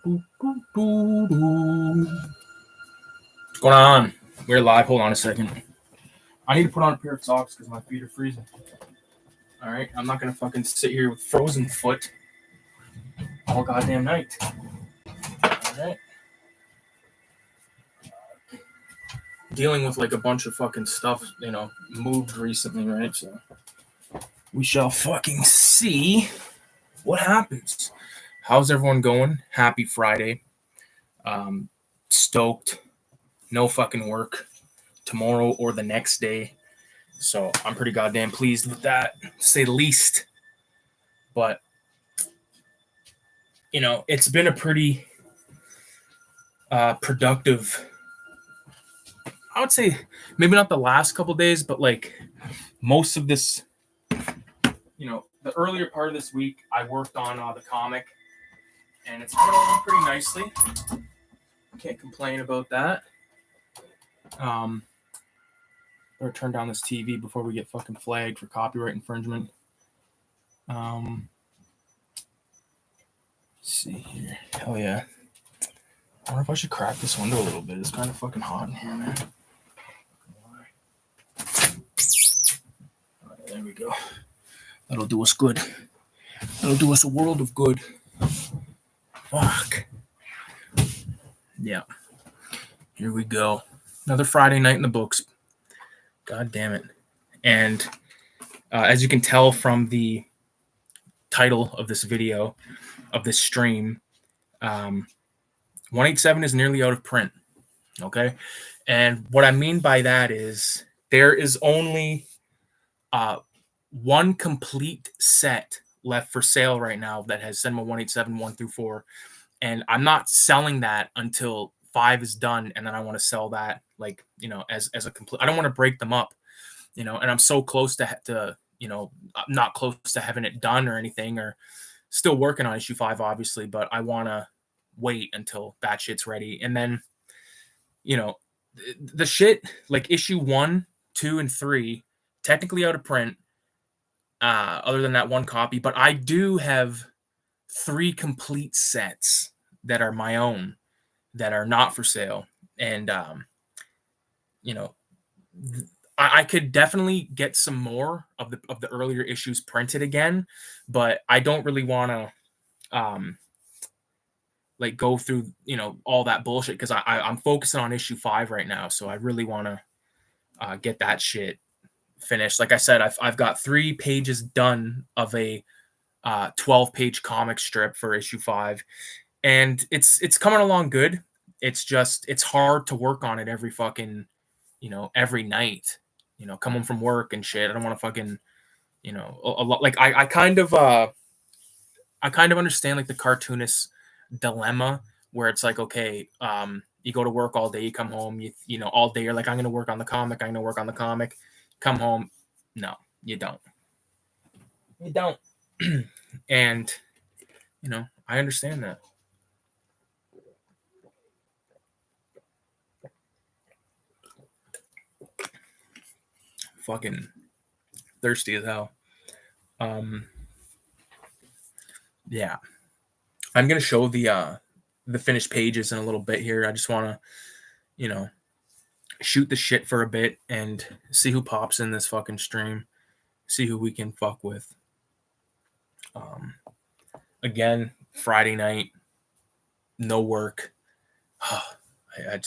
What's going on? We're live. Hold on a second. I need to put on a pair of socks because my feet are freezing. All right, I'm not gonna fucking sit here with frozen foot all goddamn night. All right. Dealing with like a bunch of fucking stuff, moved recently, right? So we shall fucking see what happens. How's everyone going? Happy Friday. Stoked. No fucking work tomorrow or the next day. So I'm pretty goddamn pleased with that, to say the least. But, it's been a pretty productive, I would say, maybe not the last couple days, but like most of this, the earlier part of this week, I worked on the comic, and it's coming along pretty nicely. Can't complain about that. Or turn down this TV before we get fucking flagged for copyright infringement. Let's see here. Hell yeah. I wonder if I should crack this window a little bit. It's kind of fucking hot in here, man. Alright, there we go. That'll do us good. That'll do us a world of good. Fuck. Yeah. Here we go. Another Friday night in the books. God damn it. And as you can tell from the title of this video, of this stream, 187 is nearly out of print. Okay? And what I mean by that is there is only one complete set left for sale right now that has CINEMA187 1 through 4. And I'm not selling that until 5 is done, and then I want to sell that as a complete. I don't want to break them up, and I'm so close to I'm not close to having it done or anything, or still working on issue 5, obviously, but I want to wait until that shit's ready. And then, the shit like issue 1, 2, and 3 technically out of print, other than that one copy, but I do have 3 complete sets that are my own that are not for sale. And, I could definitely get some more of the earlier issues printed again, but I don't really want to, go through, all that bullshit, because I'm focusing on issue 5 right now. So I really want to get that shit finished. Like I said, I've got 3 pages done of a 12-page comic strip for issue 5, and it's coming along good. It's hard to work on it every fucking, every night, coming from work and shit. I don't want to fucking, a lot, like I kind of understand like the cartoonist dilemma where it's like, okay, you go to work all day, you come home, all day you're like, I'm going to work on the comic. Come home. No, you don't. And, I understand that. Fucking thirsty as hell. Yeah. I'm going to show the finished pages in a little bit here. I just want to, shoot the shit for a bit and see who pops in this fucking stream. See who we can fuck with. Again, Friday night, no work. I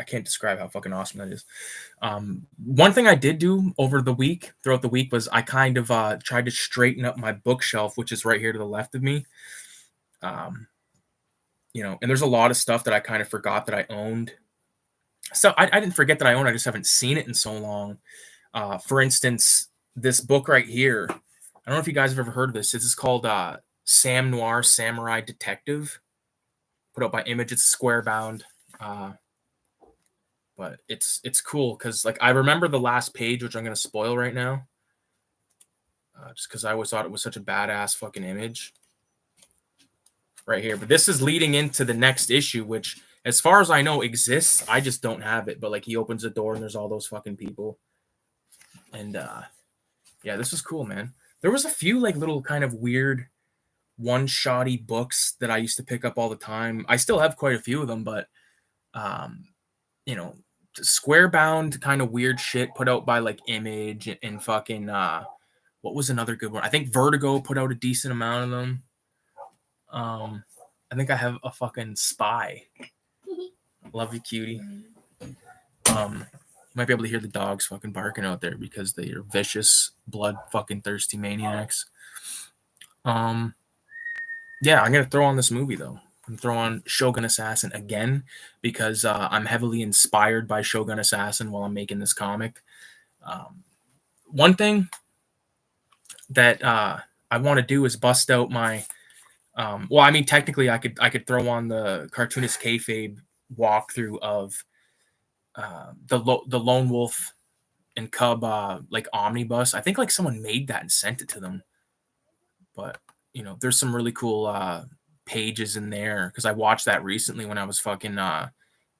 can't describe how fucking awesome that is. One thing I did do throughout the week, was I kind of tried to straighten up my bookshelf, which is right here to the left of me. And there's a lot of stuff that I kind of forgot that I owned. So I didn't forget that I owned. I just haven't seen it in so long. For instance, this book right here. I don't know if you guys have ever heard of this. This is called Sam Noir Samurai Detective. Put out by Image. It's square bound. But it's cool because I remember the last page, which I'm going to spoil right now. Just because I always thought it was such a badass fucking image. Right here. But this is leading into the next issue, which, as far as I know, exists. I just don't have it. But he opens the door and there's all those fucking people. And yeah, this was cool, man. There was a few little kind of weird one-shotty books that I used to pick up all the time. I still have quite a few of them, but um, you know, square bound kind of weird shit put out by like Image and fucking what was another good one? I think Vertigo put out a decent amount of them. I think I have a fucking Spy. Love you, cutie. You might be able to hear the dogs fucking barking out there because they are vicious, blood fucking thirsty maniacs. Yeah, I'm gonna throw on this movie though. I'm throwing on Shogun Assassin again because I'm heavily inspired by Shogun Assassin while I'm making this comic. One thing that I want to do is bust out my. Well, I mean, technically, I could throw on the cartoonist kayfabe walkthrough of the Lone Wolf and Cub like omnibus. I think like someone made that and sent it to them, but there's some really cool pages in there because I watched that recently when I was fucking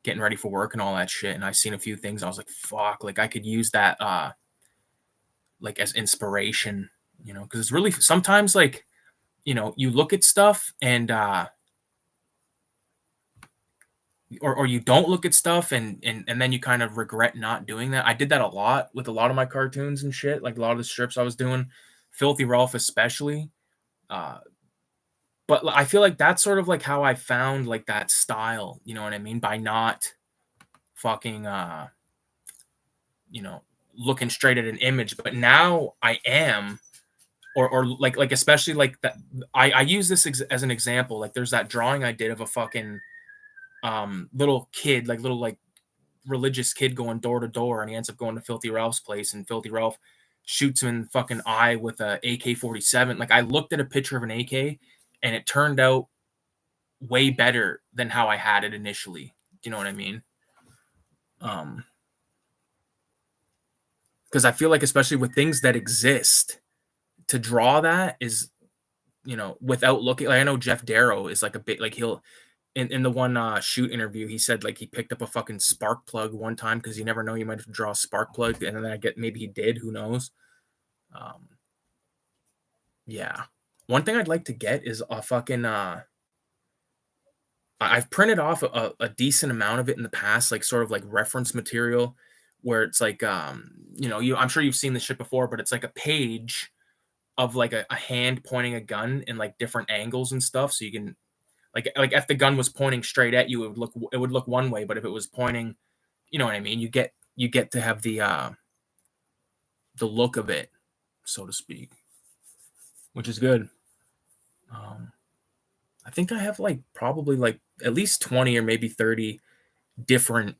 getting ready for work and all that shit, and I seen a few things. I was like, fuck, like I could use that like as inspiration, because it's really sometimes like you look at stuff and or you don't look at stuff and then you kind of regret not doing that. I did that a lot with a lot of my cartoons and shit, like a lot of the strips I was doing, Filthy Ralph especially. But I feel like that's sort of like how I found like that style, you know what I mean? By not fucking looking straight at an image. But now I am, or like especially like that. I use this as an example. Like there's that drawing I did of a fucking little kid, like little like religious kid going door to door, and he ends up going to Filthy Ralph's place, and Filthy Ralph shoots him in the fucking eye with a AK-47. Like I looked at a picture of an AK, and it turned out way better than how I had it initially. Do you know what I mean? Because I feel like, especially with things that exist, to draw that is, without looking. Like I know Jeff Darrow is like a bit like he'll in the one shoot interview, he said like he picked up a fucking spark plug one time because you never know, you might have to draw a spark plug, and then I get maybe he did, who knows. Yeah, one thing I'd like to get is a fucking I've printed off a decent amount of it in the past, like sort of like reference material, where it's like I'm sure you've seen this shit before, but it's like a page of like a hand pointing a gun in like different angles and stuff, so you can like if the gun was pointing straight at you, it would look one way, but if it was pointing, you know what I mean, you get to have the look of it, so to speak, which is good. I think I have like probably like at least 20 or maybe 30 different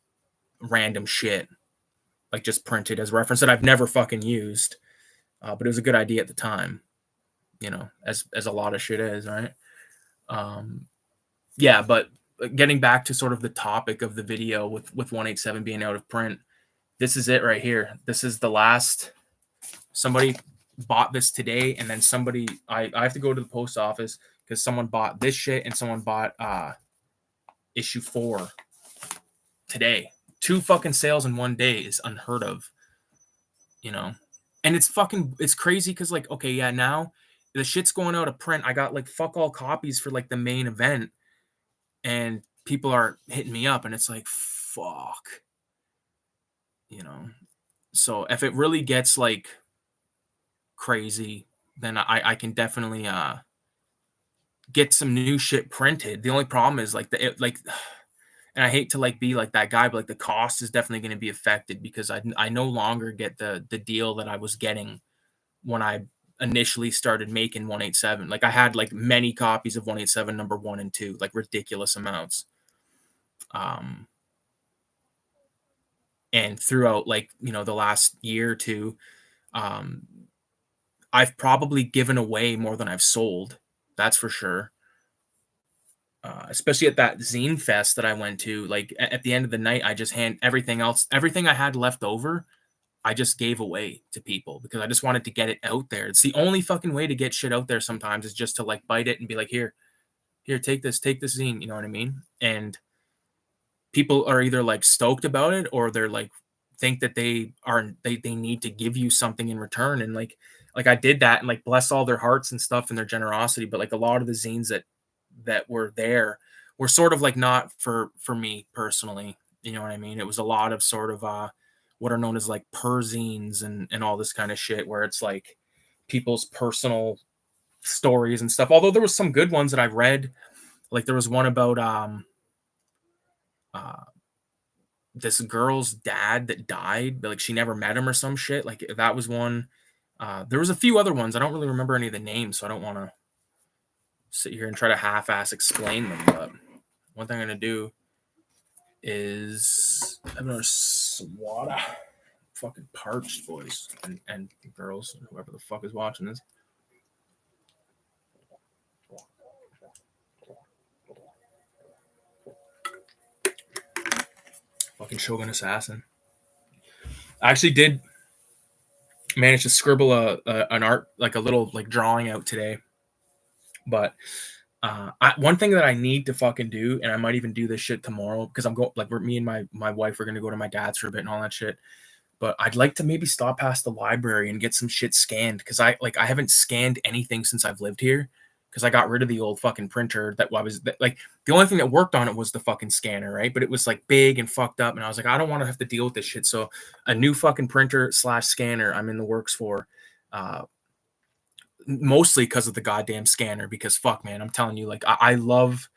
random shit, like just printed as reference that I've never fucking used, but it was a good idea at the time, as a lot of shit is, right? Yeah, but getting back to sort of the topic of the video with 187 being out of print, this is it right here. This is the last. Somebody bought this today, and then I have to go to the post office because someone bought this shit and someone bought issue 4 today. 2 fucking sales in one day is unheard of, and it's crazy because like, okay, yeah, now the shit's going out of print. I got like fuck all copies for like the main event, and people are hitting me up, and it's like, fuck, so if it really gets like crazy, then I can definitely get some new shit printed. The only problem is like and I hate to like be like that guy, but like the cost is definitely going to be affected because I no longer get the deal that I was getting when I initially started making 187. Like I had like many copies of 187 number 1 and 2, like ridiculous amounts. And throughout like, the last year or two, I've probably given away more than I've sold. That's for sure. Especially at that zine fest that I went to, like at the end of the night, I just everything I had left over, I just gave away to people because I just wanted to get it out there. It's the only fucking way to get shit out there sometimes, is just to like bite it and be like, here, take this zine, you know what I mean? And people are either like stoked about it or they're like think that they need to give you something in return. And like like I did that and like bless all their hearts and stuff and their generosity, but like a lot of the zines that were there were sort of like not for me personally. You know what I mean? It was a lot of sort of what are known as like per zines and all this kind of shit where it's like people's personal stories and stuff. Although there was some good ones that I read. Like there was one about uh this girl's dad that died, but like she never met him or some shit. Like that was one. There was a few other ones. I don't really remember any of the names, so I don't want to sit here and try to half-ass explain them. But one thing I'm gonna do is have another water. Fucking parched, boys and girls, whoever the fuck is watching this. Fucking Shogun Assassin. I actually did manage to scribble an art, like a little like drawing out today. But one thing that I need to fucking do, and I might even do this shit tomorrow because I'm going like me and my wife are gonna go to my dad's for a bit and all that shit. But I'd like to maybe stop past the library and get some shit scanned because I haven't scanned anything since I've lived here because I got rid of the old fucking printer that I was like the only thing that worked on it was the fucking scanner, right? But it was like big and fucked up, and I was like, I don't want to have to deal with this shit. So a new fucking printer slash scanner I'm in the works for. Mostly because of the goddamn scanner because fuck man, I'm telling you, like I love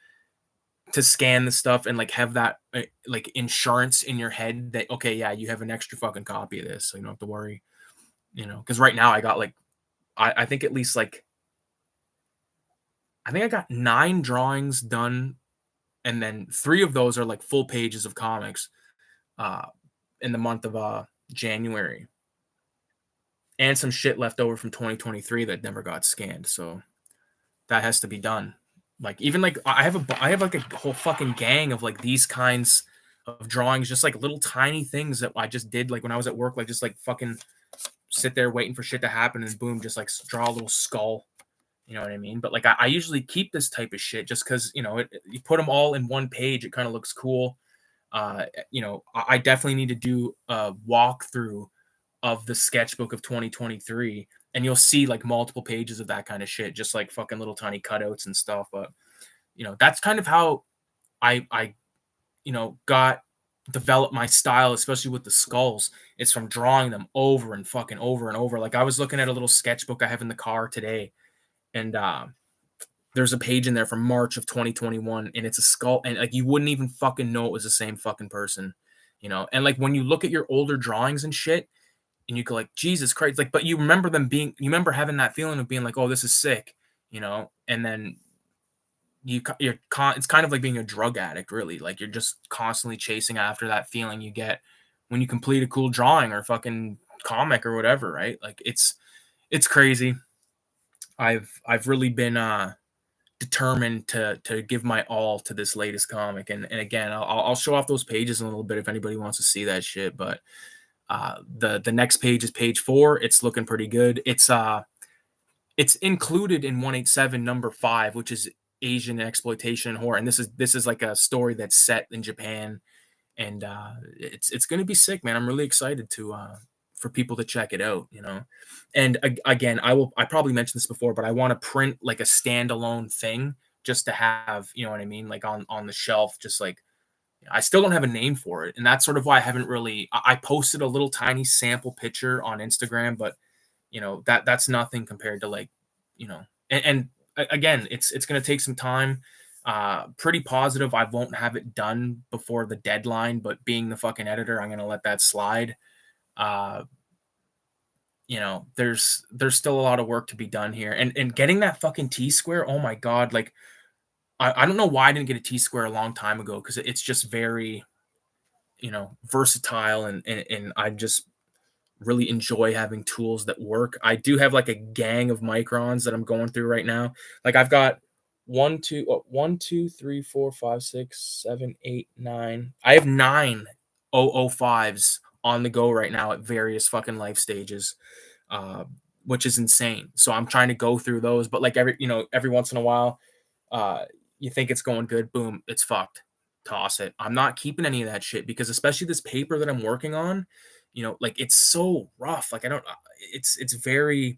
to scan the stuff and like have that like insurance in your head that okay, yeah, you have an extra fucking copy of this, so you don't have to worry, you know. Because right now I got like I think at least like I think I got 9 drawings done, and then 3 of those are like full pages of comics uh in the month of January, and some shit left over from 2023 that never got scanned. So that has to be done. Like even like I have like a whole fucking gang of like these kinds of drawings, just like little tiny things that I just did like when I was at work, like just like fucking sit there waiting for shit to happen and boom, just like draw a little skull. You know what I mean? But like I usually keep this type of shit just because you know you put them all in one page, it kind of looks cool. You know, I definitely need to do a walkthrough of the sketchbook of 2023 and you'll see like multiple pages of that kind of shit, just like fucking little tiny cutouts and stuff. But you know, that's kind of how I you know got developed my style, especially with the skulls. It's from drawing them over and fucking over and over. Like I was looking at a little sketchbook I have in the car today, and there's a page in there from March of 2021, and it's a skull, and like you wouldn't even fucking know it was the same fucking person, you know. And like when you look at your older drawings and shit, and you go like, Jesus Christ, like, but you remember them being, you remember having that feeling of being like, oh, this is sick, you know, and then it's kind of like being a drug addict, really. Like you're just constantly chasing after that feeling you get when you complete a cool drawing or fucking comic or whatever, right? Like it's crazy. I've really been determined to give my all to this latest comic, and again, I'll show off those pages in a little bit if anybody wants to see that shit, but the next page is page 4. It's looking pretty good. It's included in 187 number 5, which is Asian exploitation and horror. And this is like a story that's set in Japan, and it's gonna be sick, man. I'm really excited to for people to check it out, you know. And again, I probably mentioned this before, but I want to print like a standalone thing just to have, you know what I mean, like on the shelf, just like I still don't have a name for it, and that's sort of why I haven't really. I posted a little tiny sample picture on Instagram, but you know that's nothing compared to like, you know. Again, it's gonna take some time. Pretty positive I won't have it done before the deadline, but being the fucking editor, I'm gonna let that slide. Uh, you know, there's still a lot of work to be done here, and getting that fucking T square. Oh my god, like I don't know why I didn't get a T square a long time ago because it's just very, you know, versatile, and I just really enjoy having tools that work. I do have like a gang of microns that I'm going through right now. Like I've got 1, 2, 3, 4, 5, 6, 7, 8, 9. I have 9 005s on the go right now at various fucking life stages, uh, which is insane. So I'm trying to go through those, but like every once in a while, uh, you think it's going good, boom, it's fucked. Toss it. I'm not keeping any of that shit because especially this paper that I'm working on, you know, like it's so rough. Like I don't, it's very,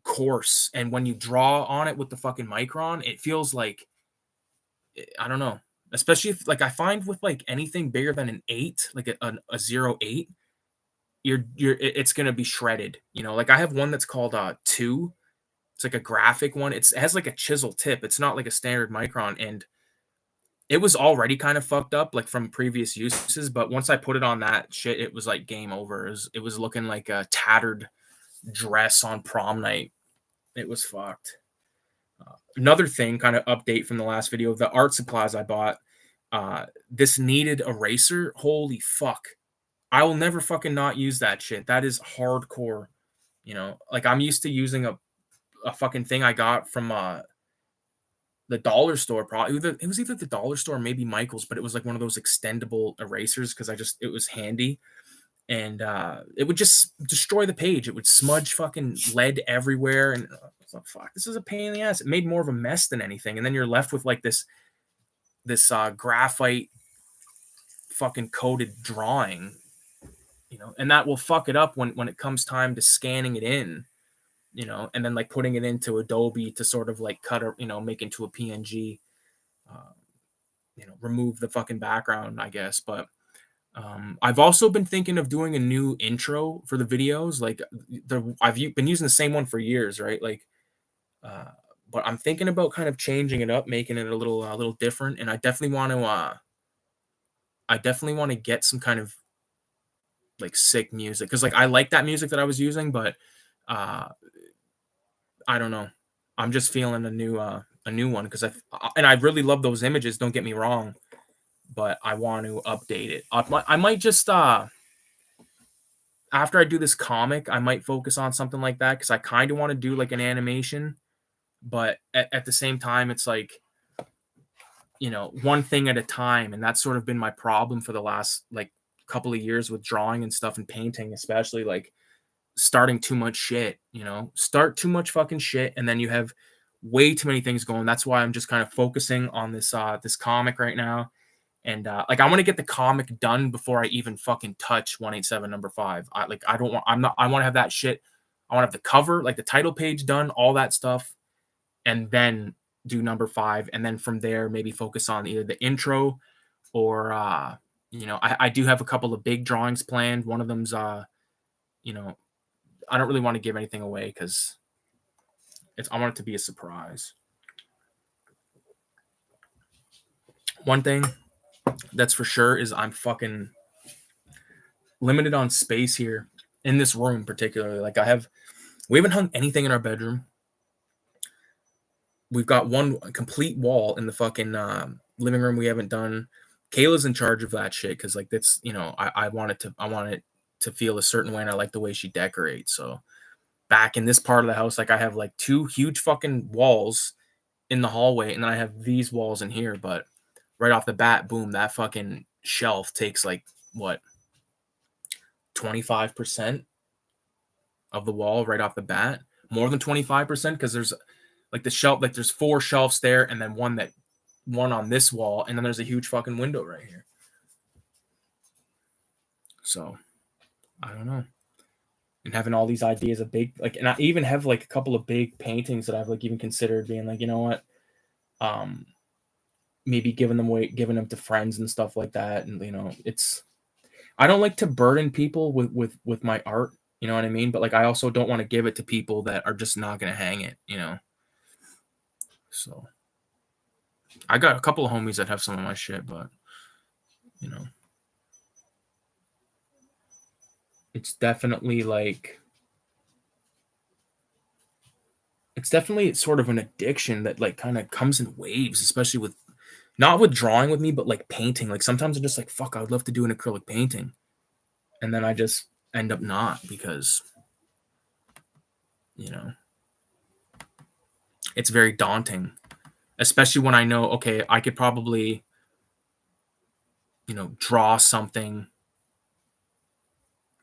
coarse, and when you draw on it with the fucking micron, it feels like, I don't know. Especially if, like, I find with like anything bigger than an 8, like a 0.8, it's gonna be shredded. You know, like I have one that's called 2. It's like a graphic one. It has like a chisel tip. It's not like a standard micron, and it was already kind of fucked up like from previous uses. But once I put it on that shit, it was like game over. It was looking like a tattered dress on prom night. It was fucked. Another thing, kind of update from the last video, the art supplies I bought. This kneaded eraser. Holy fuck! I will never fucking not use that shit. That is hardcore. You know, like I'm used to using a fucking thing I got from the dollar store. Probably it was either the dollar store or maybe Michael's, but it was like one of those extendable erasers because it was handy, and it would just destroy the page. It would smudge fucking lead everywhere, and I was like, fuck, this is a pain in the ass. It made more of a mess than anything, and then you're left with like this graphite fucking coated drawing, you know, and that will fuck it up when it comes time to scanning it in, you know, and then like putting it into Adobe to sort of like cut or, you know, make into a PNG, uh, you know, remove the fucking background, I guess. But I've also been thinking of doing a new intro for the videos. Like I've been using the same one for years, right? Like, uh, but I'm thinking about kind of changing it up, making it a little different. And I definitely want to get some kind of like sick music because like I like that music that I was using, but uh, I don't know. I'm just feeling a new one because I really love those images. Don't get me wrong, but I want to update it. I might just after I do this comic, I might focus on something like that because I kind of want to do like an animation, but at the same time, it's like, you know, one thing at a time, and that's sort of been my problem for the last like couple of years with drawing and stuff and painting, especially like starting too much shit. You know, start too much fucking shit, and then you have way too many things going. That's why I'm just kind of focusing on this comic right now. And like I want to get the comic done before I even fucking touch 187 number 5. I don't want I'm not I want to have that shit. I want to have the cover, like the title page done, all that stuff, and then do number 5, and then from there maybe focus on either the intro or you know, I do have a couple of big drawings planned. One of them's you know, I don't really want to give anything away because I want it to be a surprise. One thing that's for sure is I'm fucking limited on space here in this room, particularly. Like we haven't hung anything in our bedroom. We've got one complete wall in the fucking living room we haven't done. Kayla's in charge of that shit because like that's, you know, I want it to feel a certain way, and I like the way she decorates. So back in this part of the house, like I have like 2 huge fucking walls in the hallway, and then I have these walls in here. But right off the bat, boom, that fucking shelf takes like what, 25% of the wall right off the bat, more than 25% because there's like the shelf, like there's 4 shelves there, and then one on this wall, and then there's a huge fucking window right here. So I don't know. And having all these ideas of big, like, and I even have like a couple of big paintings that I've like even considered being like, you know what, um, maybe giving them to friends and stuff like that. And you know, I don't like to burden people with my art. You know what I mean? But like, I also don't want to give it to people that are just not gonna hang it. You know. So I got a couple of homies that have some of my shit, but you know, it's definitely like it's definitely sort of an addiction that like kind of comes in waves, especially with not with drawing with me, but like painting. Like sometimes I'm just like, fuck, I would love to do an acrylic painting, and then I just end up not because you know it's very daunting, especially when I know, okay, I could probably, you know, draw something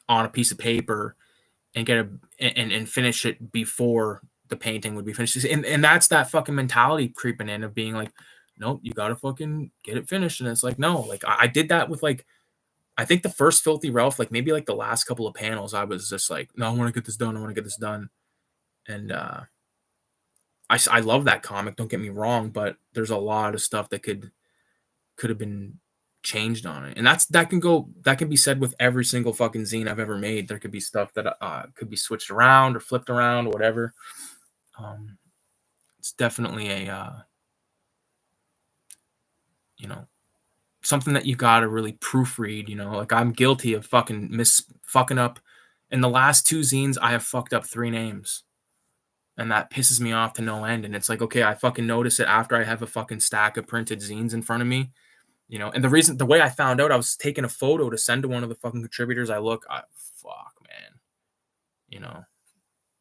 on a piece of paper and and finish it before the painting would be finished. And that's that fucking mentality creeping in of being like, nope, you gotta fucking get it finished. And it's like, no, like I did that with like, I think the first Filthy Ralph, like maybe like the last couple of panels, I was just like, no, I want to get this done. I want to get this done. And I love that comic, don't get me wrong, but there's a lot of stuff that could have been changed on it. And that can be said with every single fucking zine I've ever made. There could be stuff that could be switched around or flipped around or whatever. It's definitely a you know, something that you gotta really proofread, you know. Like, I'm guilty of fucking up. In the last 2 zines, I have fucked up 3 names, and that pisses me off to no end. And it's like, okay, I fucking notice it after I have a fucking stack of printed zines in front of me, you know. And the way I found out, I was taking a photo to send to one of the fucking contributors. Fuck, man, you know.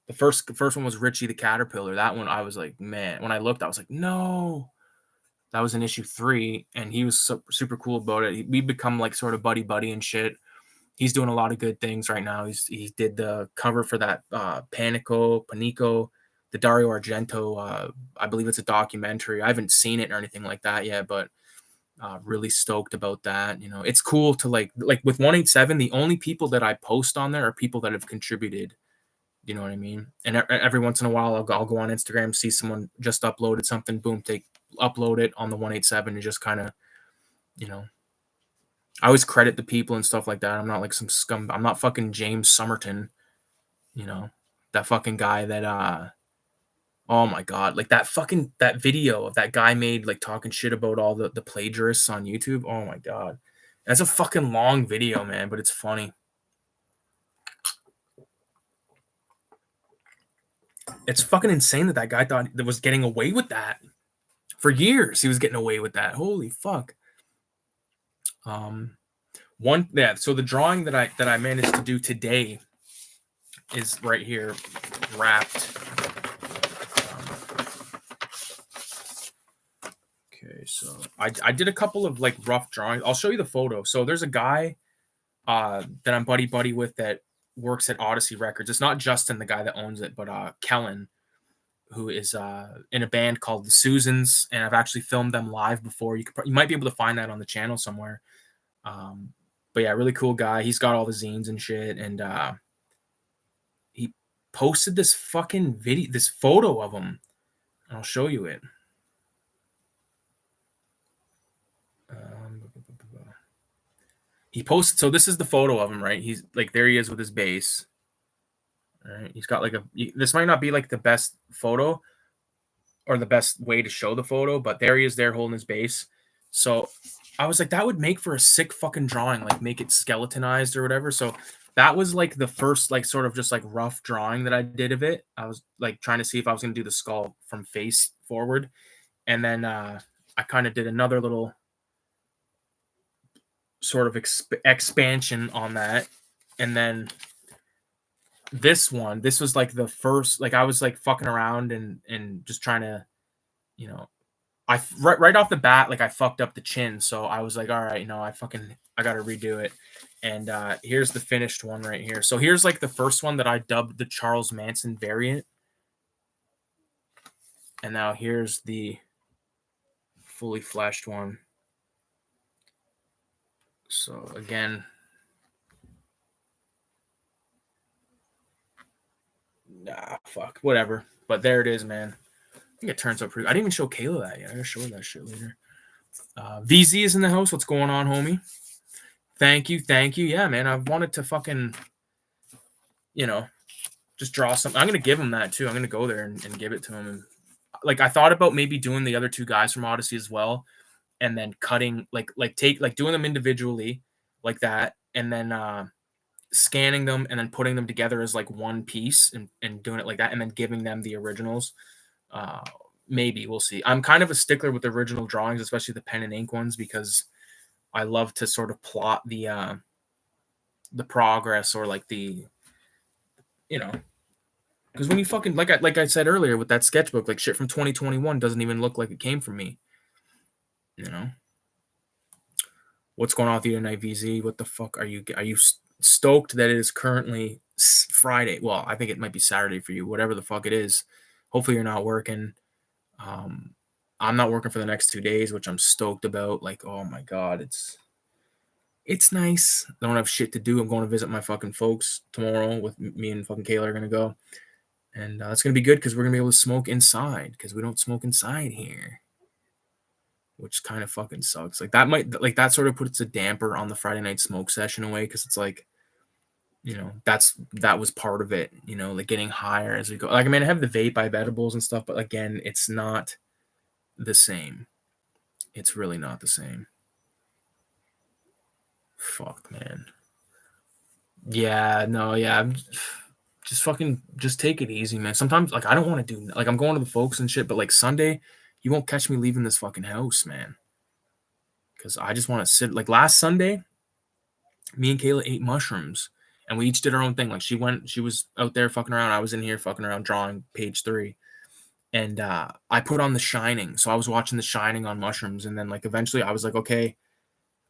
The first one was Richie the Caterpillar. That one, I was like, man, when I looked, I was like, no. That was in issue 3, and he was super cool about it. We become like sort of buddy and shit. He's doing a lot of good things right now. He did the cover for that Panico, the Dario Argento. I believe it's a documentary. I haven't seen it or anything like that yet, but really stoked about that. You know, it's cool to like with 187. The only people that I post on there are people that have contributed. You know what I mean? And every once in a while, I'll go on Instagram, see someone just uploaded something, boom, upload it on the 187, and just kind of, you know, I always credit the people and stuff like that. I'm not like some scum. I'm not fucking James Somerton, you know, that fucking guy that oh my god, like that video of that guy made like talking shit about all the plagiarists on YouTube. Oh my god, that's a fucking long video, man, but it's funny. It's fucking insane that guy thought that was getting away with that for years. He was getting away with that. Holy fuck. So the drawing that I managed to do today is right here, wrapped. Okay, so I did a couple of like rough drawings. I'll show you the photo. So there's a guy that I'm buddy with that works at Odyssey Records. It's not Justin, the guy that owns it, but Kellen, who is in a band called the Susans, and I've actually filmed them live before. You might be able to find that on the channel somewhere. But yeah, really cool guy. He's got all the zines and shit, and he posted this fucking video, this photo of him. I'll show you it. He posted, so this is the photo of him, right? He's like, there he is with his bass. All right, he's got like this might not be like the best photo or the best way to show the photo, but there he is there holding his bass. So I was like, that would make for a sick fucking drawing, like make it skeletonized or whatever. So that was like the first like sort of just like rough drawing that I did of it. I was like trying to see if I was going to do the skull from face forward. And then I kind of did another little sort of expansion on that. And then this was like the first, like I was like fucking around and just trying to, you know, right off the bat, like I fucked up the chin. So I was like, all right, no, I got to redo it. And here's the finished one right here. So here's like the first one that I dubbed the Charles Manson variant. And now here's the fully fleshed one. So again, fuck, whatever. But there it is, man. I think it turns out pretty. I didn't even show Kayla that yet. I gotta show her that shit later. VZ is in the house. What's going on, homie? Thank you. Yeah, man. I've wanted to fucking, you know, just draw something. I'm gonna give him that too. I'm gonna go there and give it to him. And like I thought about maybe doing the other 2 guys from Odyssey as well, and then cutting doing them individually like that, and then scanning them and then putting them together as like one piece and doing it like that, and then giving them the originals. Maybe we'll see. I'm kind of a stickler with original drawings, especially the pen and ink ones, because I love to sort of plot the progress or like the, you know, because when you fucking like I said earlier with that sketchbook, like shit from 2021 doesn't even look like it came from me. You know, what's going on with you tonight, VZ? What the fuck are you stoked that it is currently Friday? Well, I think it might be Saturday for you. Whatever the fuck it is. Hopefully you're not working. I'm not working for the next 2 days, which I'm stoked about. Like, oh my god, it's nice. I don't have shit to do. I'm going to visit my fucking folks tomorrow. With me and fucking Kayla are gonna go. And that's gonna be good because we're gonna be able to smoke inside because we don't smoke inside here, which kind of fucking sucks. Like that sort of puts a damper on the Friday night smoke session away because it's like, that was part of it, like getting higher as we go. Like, I mean, I have the vape, I have edibles and stuff, but again, it's not the same. It's really not the same. Fuck, man. Yeah, no, yeah. Just take it easy, man. Sometimes, like, I don't want to do, like, I'm going to the folks and shit, but like Sunday, you won't catch me leaving this fucking house, man. Because I just want to sit. Like last Sunday, me and Kayla ate mushrooms, and we each did our own thing. Like she was out there fucking around. I was in here fucking around drawing page 3. And I put on The Shining. So I was watching The Shining on mushrooms. And then, like, eventually I was like, okay.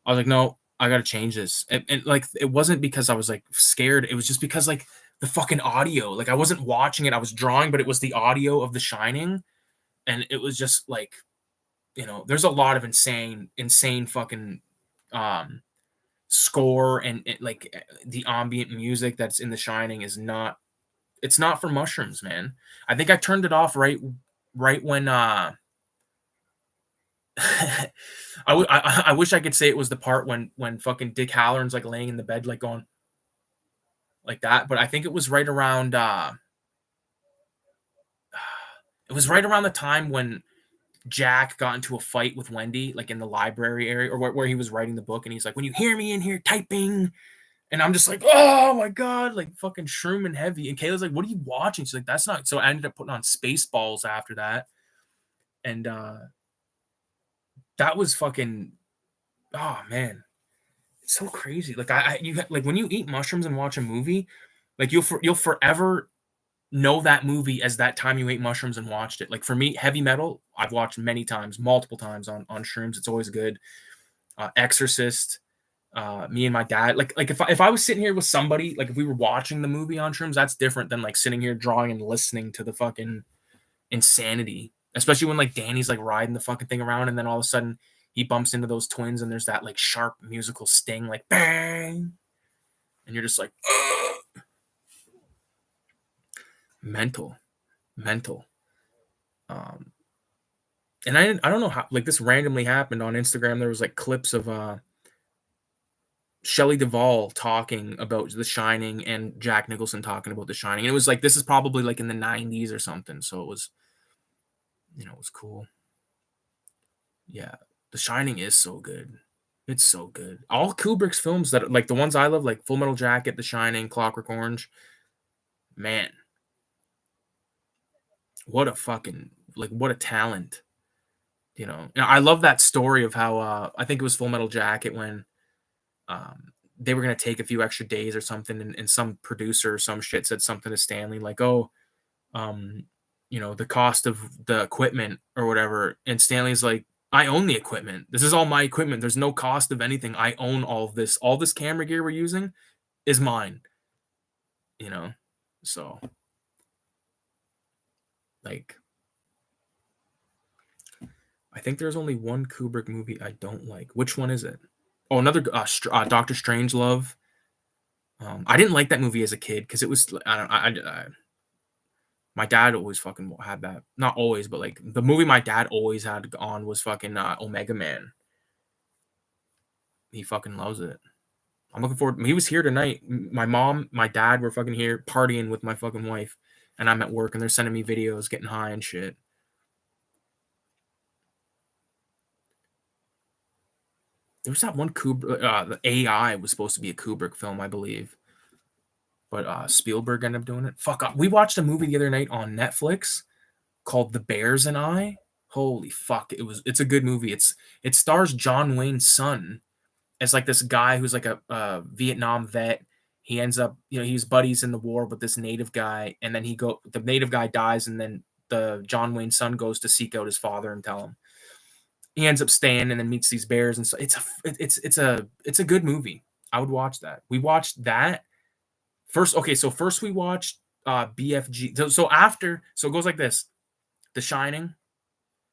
I was like, no, I got to change this. And, like, it wasn't because I was, like, scared. It was just because, like, the fucking audio. Like, I wasn't watching it. I was drawing, but it was the audio of The Shining. And it was just, like, there's a lot of insane fucking score. And, like, the ambient music that's in The Shining is not. It's not for mushrooms, man. I think I turned it off right when I wish I could say it was the part when fucking Dick Halloran's like laying in the bed like going like that, but I think it was right around it was right around the time when Jack got into a fight with Wendy, like in the library area, or where he was writing the book, and he's like, "When you hear me in here typing," and I'm just like, "Oh my god!" Like fucking shroom and heavy. And Kayla's like, "What are you watching?" She's like, "That's not." So I ended up putting on Spaceballs after that, and that was fucking. Oh man, it's so crazy. Like like when you eat mushrooms and watch a movie, like you'll forever know that movie as that time you ate mushrooms and watched it. Like for me, heavy metal, I've watched many times, multiple times on shrooms. It's always good. Exorcist, me and my dad. Like if I was sitting here with somebody, like if we were watching the movie on shrooms, that's different than like sitting here drawing and listening to the fucking insanity. Especially when like Danny's like riding the fucking thing around, and then all of a sudden he bumps into those twins, and there's that like sharp musical sting, like bang, and you're just like, ugh. mental, mental. Um, and I don't know how, like, this randomly happened on Instagram. There was like clips of Shelley Duvall talking about The Shining and Jack Nicholson talking about The Shining. And it was like, this is probably like in the 90s or something. So it was, it was cool. Yeah. The Shining is so good. It's so good. All Kubrick's films that like the ones I love, like Full Metal Jacket, The Shining, Clockwork Orange, man, what a fucking, like, what a talent. And I love that story of how I think it was Full Metal Jacket when they were gonna take a few extra days or something, and some producer or some shit said something to Stanley like, "Oh, um, the cost of the equipment or whatever," and Stanley's like, "I own the equipment. This is all my equipment. There's no cost of anything. I own all of this. All this camera gear we're using is mine." You know, so like, I think there's only one Kubrick movie I don't like. Which one is it? Oh, another Doctor Strangelove. I didn't like that movie as a kid because it was I don't I my dad always fucking had that. Not always, but like the movie my dad always had on was fucking Omega Man. He fucking loves it. I'm looking forward. He was here tonight. My mom, my dad were fucking here partying with my fucking wife, and I'm at work, and they're sending me videos, getting high and shit. There was that one Kubrick. The AI was supposed to be a Kubrick film, I believe, but Spielberg ended up doing it. Fuck. We watched a movie the other night on Netflix called The Bears and I. Holy fuck! It's a good movie. It stars John Wayne's son as like this guy who's like a Vietnam vet. He ends up, he's buddies in the war with this native guy, and then the native guy dies, and then the John Wayne son goes to seek out his father and tell him. He ends up staying and then meets these bears, and so it's a good movie. I would watch that. We watched that first. Okay, so first we watched BFG. So it goes like this: The Shining,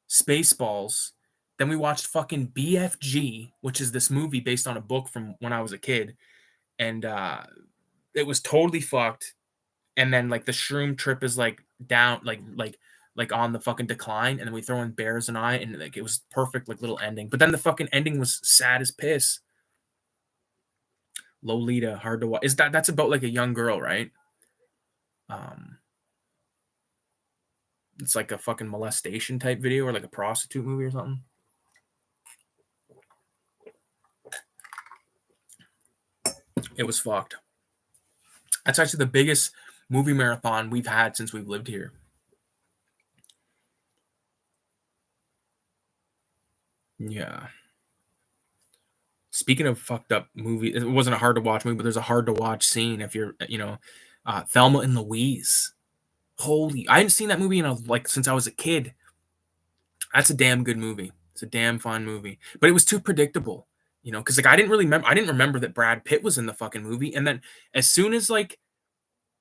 Spaceballs. Then we watched fucking BFG, which is this movie based on a book from when I was a kid, and it was totally fucked. and then like the shroom trip is like down, like on the fucking decline, and then we throw in Bears and I, and like it was perfect, like little ending. But then the fucking ending was sad as piss. Lolita, hard to watch. Is that's about like a young girl, right? Um, it's like a fucking molestation type video or like a prostitute movie or something. It was fucked. That's actually the biggest movie marathon we've had since we've lived here. Yeah. Speaking of fucked up movie, it wasn't a hard to watch movie, but there's a hard to watch scene if you're, Thelma and Louise. Holy, I hadn't seen that movie in like since I was a kid. That's a damn good movie. It's a damn fun movie, but it was too predictable, because like I didn't remember that Brad Pitt was in the fucking movie, and then as soon as like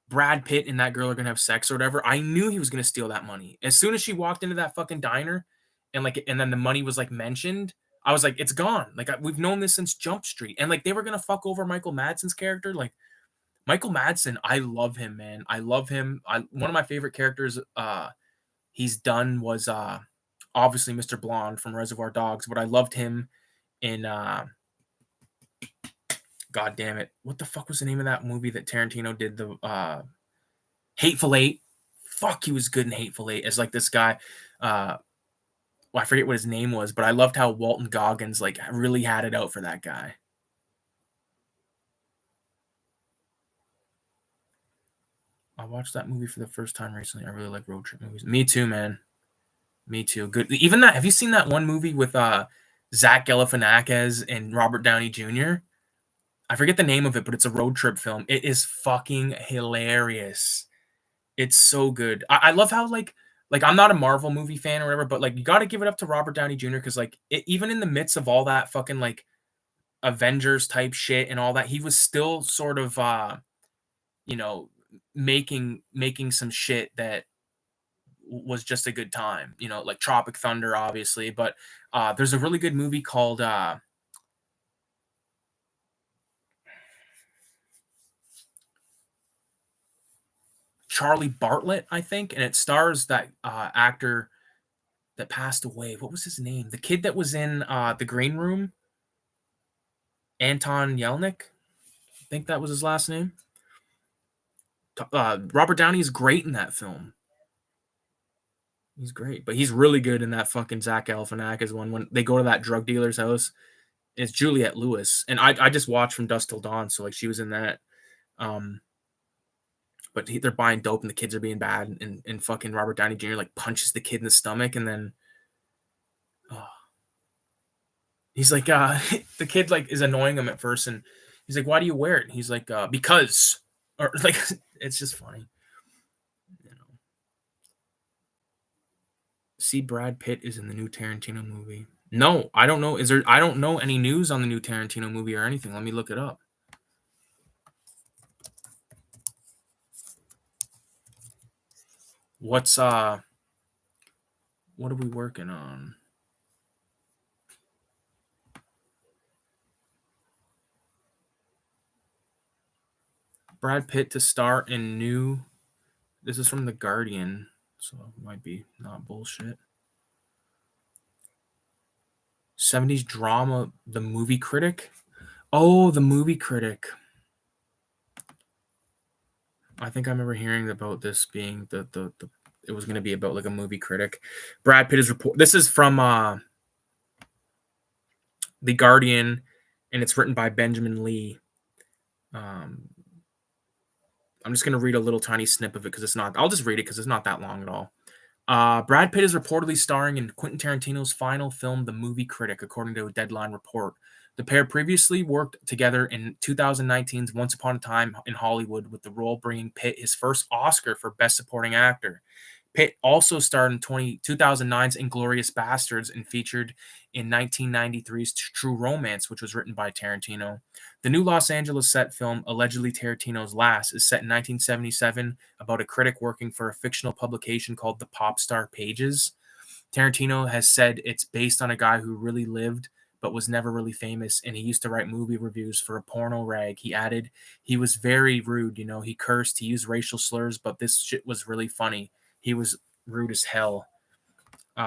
Brad Pitt and that girl are gonna have sex or whatever, I knew he was gonna steal that money. As soon as she walked into that fucking diner, and then the money was like mentioned, I was like, it's gone. Like we've known this since Jump Street, and like they were gonna fuck over Michael Madsen's character. Like Michael Madsen, I love him, man. I love him. One of my favorite characters he's done was obviously Mr. Blonde from Reservoir Dogs, but I loved him in God damn it. What the fuck was the name of that movie that Tarantino did? The Hateful Eight. Fuck, he was good in Hateful Eight as like this guy. I forget what his name was, but I loved how Walton Goggins like really had it out for that guy. I watched that movie for the first time recently. I really like road trip movies. Me too, man. Me too. Good. Even that. Have you seen that one movie with Zach Galifianakis and Robert Downey Jr.? I forget the name of it, but it's a road trip film. It is fucking hilarious. It's so good. I love how like I'm not a Marvel movie fan or whatever, but like you got to give it up to Robert Downey Jr. because like even in the midst of all that fucking like Avengers type shit and all that, he was still sort of you know making some shit that was just a good time. Like Tropic Thunder, obviously, but there's a really good movie called Charlie Bartlett, I think, and it stars that actor that passed away. What was his name? The kid that was in The Green Room, Anton Yelnats. I think that was his last name. Robert Downey is great in that film. He's great, but he's really good in that fucking Zach Galifianakis one when they go to that drug dealer's house. It's Juliette Lewis, and I just watched From Dusk Till Dawn, so like she was in that. But they're buying dope and the kids are being bad, and fucking Robert Downey Jr. like punches the kid in the stomach, and then he's like, the kid like is annoying him at first, and he's like, "Why do you wear it?" And he's like, "Because," or like, it's just funny. See, Brad Pitt is in the new Tarantino movie. No, I don't know. I don't know any news on the new Tarantino movie or anything. Let me look it up. What are we working on? Brad Pitt to star in new. This is from The Guardian, so it might be not bullshit. 70s drama, The Movie Critic. Oh, The Movie Critic. I think I remember hearing about this being the it was going to be about like a movie critic. Brad Pitt is report. This is from The Guardian, and it's written by Benjamin Lee. I'm just going to read a little tiny snip of it because it's not. I'll just read it because it's not that long at all. Brad Pitt is reportedly starring in Quentin Tarantino's final film, The Movie Critic, according to a Deadline report. The pair previously worked together in 2019's Once Upon a Time in Hollywood, with the role bringing Pitt his first Oscar for Best Supporting Actor. Pitt also starred in 2009's Inglourious Basterds and featured in 1993's True Romance, which was written by Tarantino. The new Los Angeles set film, allegedly Tarantino's last, is set in 1977 about a critic working for a fictional publication called The Popstar Pages. Tarantino has said it's based on a guy who really lived, but was never really famous. And he used to write movie reviews for a porno rag. He added, he was very rude. You know, he cursed, he used racial slurs, but this shit was really funny. He was rude as hell.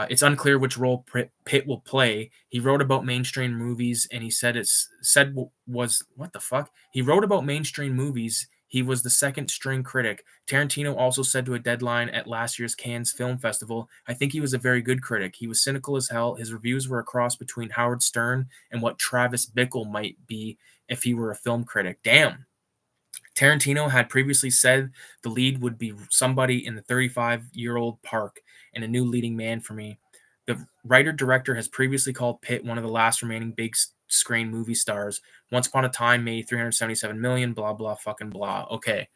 It's unclear which role Pitt will play. He wrote about mainstream movies, and he said was what the fuck? He wrote about mainstream movies. He was the second string critic. Tarantino also said to a Deadline at last year's Cannes Film Festival, "I think he was a very good critic. He was cynical as hell. His reviews were a cross between Howard Stern and what Travis Bickle might be if he were a film critic." Damn. Tarantino had previously said the lead would be somebody in the 35-year-old park and a new leading man for me. The writer-director has previously called Pitt one of the last remaining big screen movie stars. Once Upon a Time made 377 million, blah, blah, fucking blah. Okay.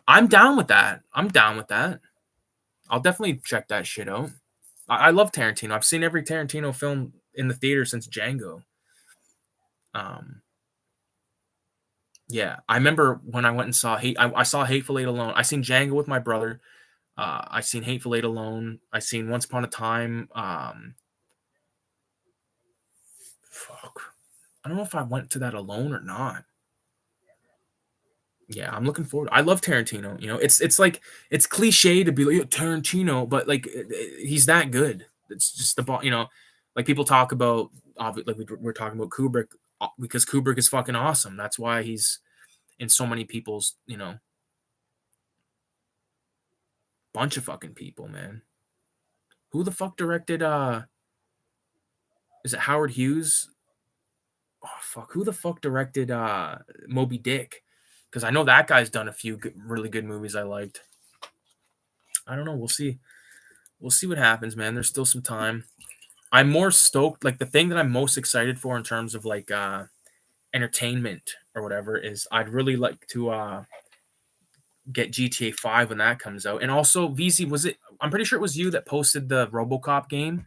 I'm down with that. I'm down with that. I'll definitely check that shit out. I love Tarantino. I've seen every Tarantino film in the theater since Django. Yeah, I remember when I went and saw I saw Hateful Eight alone. I seen Django with my brother. I seen Hateful Eight alone. I seen Once Upon a Time. Fuck, I don't know if I went to that alone or not. Yeah, I'm looking forward. I love Tarantino. You know, it's like it's cliche to be like, "Yeah, Tarantino," but like he's that good. It's just you know, like people talk about like we're talking about Kubrick because Kubrick is fucking awesome. That's why he's in so many people's, you know, bunch of fucking people, man. Who the fuck directed is it Howard Hughes? Oh fuck, who the fuck directed Moby Dick? Because I know that guy's done a few really good movies I liked. I don't know. We'll see. We'll see what happens, man. There's still some time. I'm more stoked. Like the thing that I'm most excited for in terms of like entertainment or whatever is I'd really like to get GTA 5 when that comes out. And also VZ, was it? I'm pretty sure it was you that posted the RoboCop game.